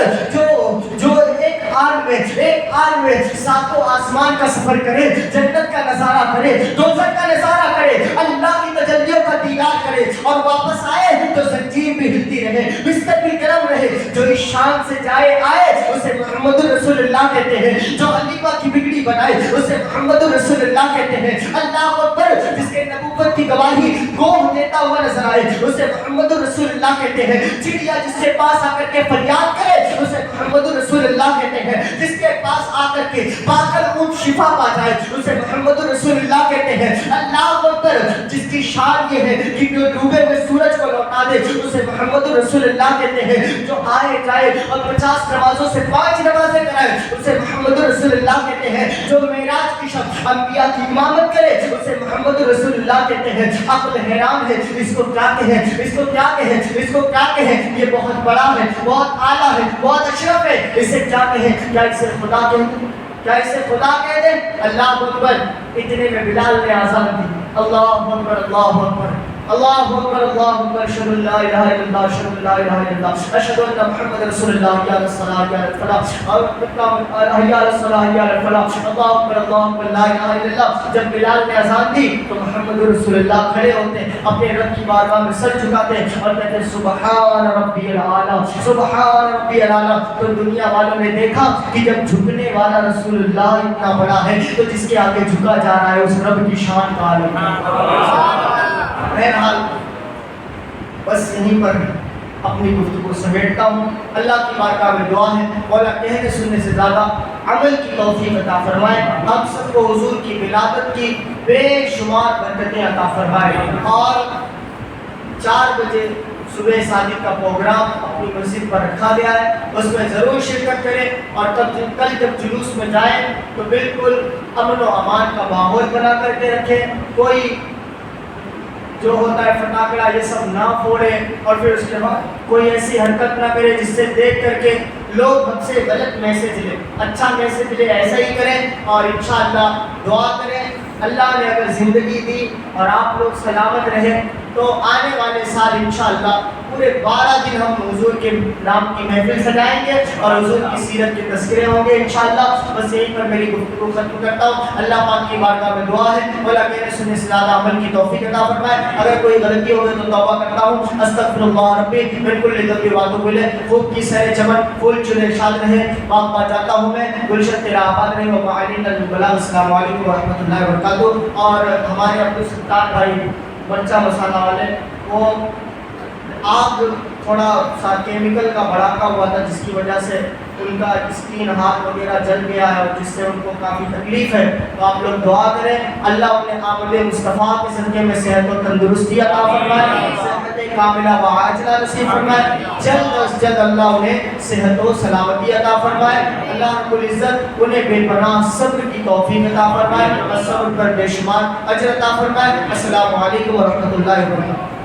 جو ایک آن میں ساتوں آسمان کا سفر کرے جنت کا نظارہ کرے دوزخ کا نظارہ کرے اللہ کی تجلیوں کا دیدار کرے اور واپس آئے تو زنجیر بھی ہلتی رہے بستر بھی گرم رہے. جو اس شان سے جائے آئے اسے محمد رسول اللہ کہتے ہیں. جو حلیمہ کی بگڑی بنائے اسے محمد رسول اللہ کہتے ہیں. اللہ اکبر جس کے نبوت کی گواہی گوہ دیتا ہوا نظر آئے اسے محمد رسول اللہ کہتے ہیں. چڑیا جس کے پاس آ کر کے فریاد کرے اسے محمد رسول اللہ کہتے ہیں. جس کے پاس آ کر کے پاگل اونٹ شفا پا جائے اسے محمد رسول اللہ کہتے ہیں. اللہ اکبر جس کی شان یہ ہے کہ جو ڈوبے ہوئے سورج کو لوٹا دے اسے محمد رسول اللہ کہتے ہیں. جو آئے جائے اور 50 نمازوں سے 5 نمازیں کرائے اسے محمد رسول اللہ کہتے ہیں. جو معراج کی شب انبیاء کی امامت کرے اسے محمد رسول اللہ کہتے ہیں. عقل حیران ہے اس کو کیا کہیں اس کو کیا کہیں اس کو کیا کہیں. یہ بہت بڑا ہے بہت اعلیٰ ہے بہت اشرف ہے اسے کیا کہیں. کیا اسے خدا کہیں کیا اسے خدا کہہ دیں. اللہ اکبر اتنے میں بلال نے آزان دی. اللہ اکبر اللہ اکبر اللہ اکبر اللہ اکبر اشہد ان لا الہ الا اللہ اشہد ان لا الہ الا اللہ اشہد ان محمد رسول اللہ یا الصلاۃ یا الفلاح اور حی علی الصلاۃ حی علی الفلاح. اللہ اکبر لا الہ الا اللہ. جب بلال نے اذان دی تو محمد رسول اللہ کھڑے ہوتے اپنے رب کی بارگاہ میں سر جھکاتے اور کہتے سبحان ربی الاعلی سبحان ربی الاعلی. تو دنیا والوں نے دیکھا کہ جب جھکنے والا رسول اللہ اتنا بڑا ہے تو جس کے آگے جھکا جا رہا ہے اس رب کی شان کا عالم ہے. بہرحال بس یہیں پر اپنی گفتگو سمیٹتا ہوں. اللہ کی بارگاہ میں دعا ہے مولا کہنے سننے سے زیادہ عمل کی توفیق عطا فرمائے. ہم سب کو حضور کی ولادت کی بے شمار برکتیں عطا فرمائے. اور 4 بجے صبح صادق کا پروگرام اپنی مسجد پر رکھا گیا ہے اس میں ضرور شرکت کریں. اور کل جب جلوس میں جائیں تو بالکل امن و امان کا ماحول بنا کر کے رکھیں. کوئی جو ہوتا ہے پٹاخہ یہ سب نہ پھوڑے اور پھر اس کے بعد کوئی ایسی حرکت نہ کرے جس سے دیکھ کر کے لوگ ہم سے غلط میسج لیں. اچھا میسج لیں ایسا ہی کریں اور انشاءاللہ دعا کریں. اللہ نے اگر زندگی دی اور آپ لوگ سلامت رہے تو آنے والے سال انشاءاللہ پورے 12 دن ہم حضور کے نام کی محفل سجائیں گے اور حضور کی سیرت کے تذکرے ہوں گے انشاءاللہ. بس یہیں پر میری گفتگو ختم کرتا ہوں. اللہ پاک کی بارگاہ میں دعا ہے مولا کہنے سننے سے زیادہ عمل کی توفیق عطا فرمائے. اگر کوئی غلطی ہو گئی تو توبہ کرتا ہوں. استغفر اللہ ربی بالکل لذت کی باتوں بولے خوب کی سیر چمن پھول چنے ارشاد رہے باغ پا جاتا ہوں میں گلشن تیرا آباد رہے و معالین البلاغ. السلام علیکم ورحمۃ اللہ وبرکاتہ. اور ہمارے عبدالستار بھائی مرچا مسالہ والے وہ آگ تھوڑا سا کیمیکل کا بھڑاکا ہوا تھا جس کی وجہ سے ان کا اسکین ہاتھ وغیرہ جل گیا ہے اور جس سے ان کو کافی تکلیف ہے. تو آپ لوگ دعا کریں اللہ انہیں آمد مصطفیٰ کے صدقے میں صحت و تندرستی عطا فرمائے صحت کاملہ و عاجلہ نصیب فرمائے. جلد از جلد اللہ انہیں صحت و سلامتی عطا فرمائے. اللہ رب العزت انہیں بے پناہ صبر کی توفیق عطا فرمائے اور صبر پر بے شمار اجر عطا فرمائے. السلام علیکم ورحمۃ اللہ وبرکاتہ.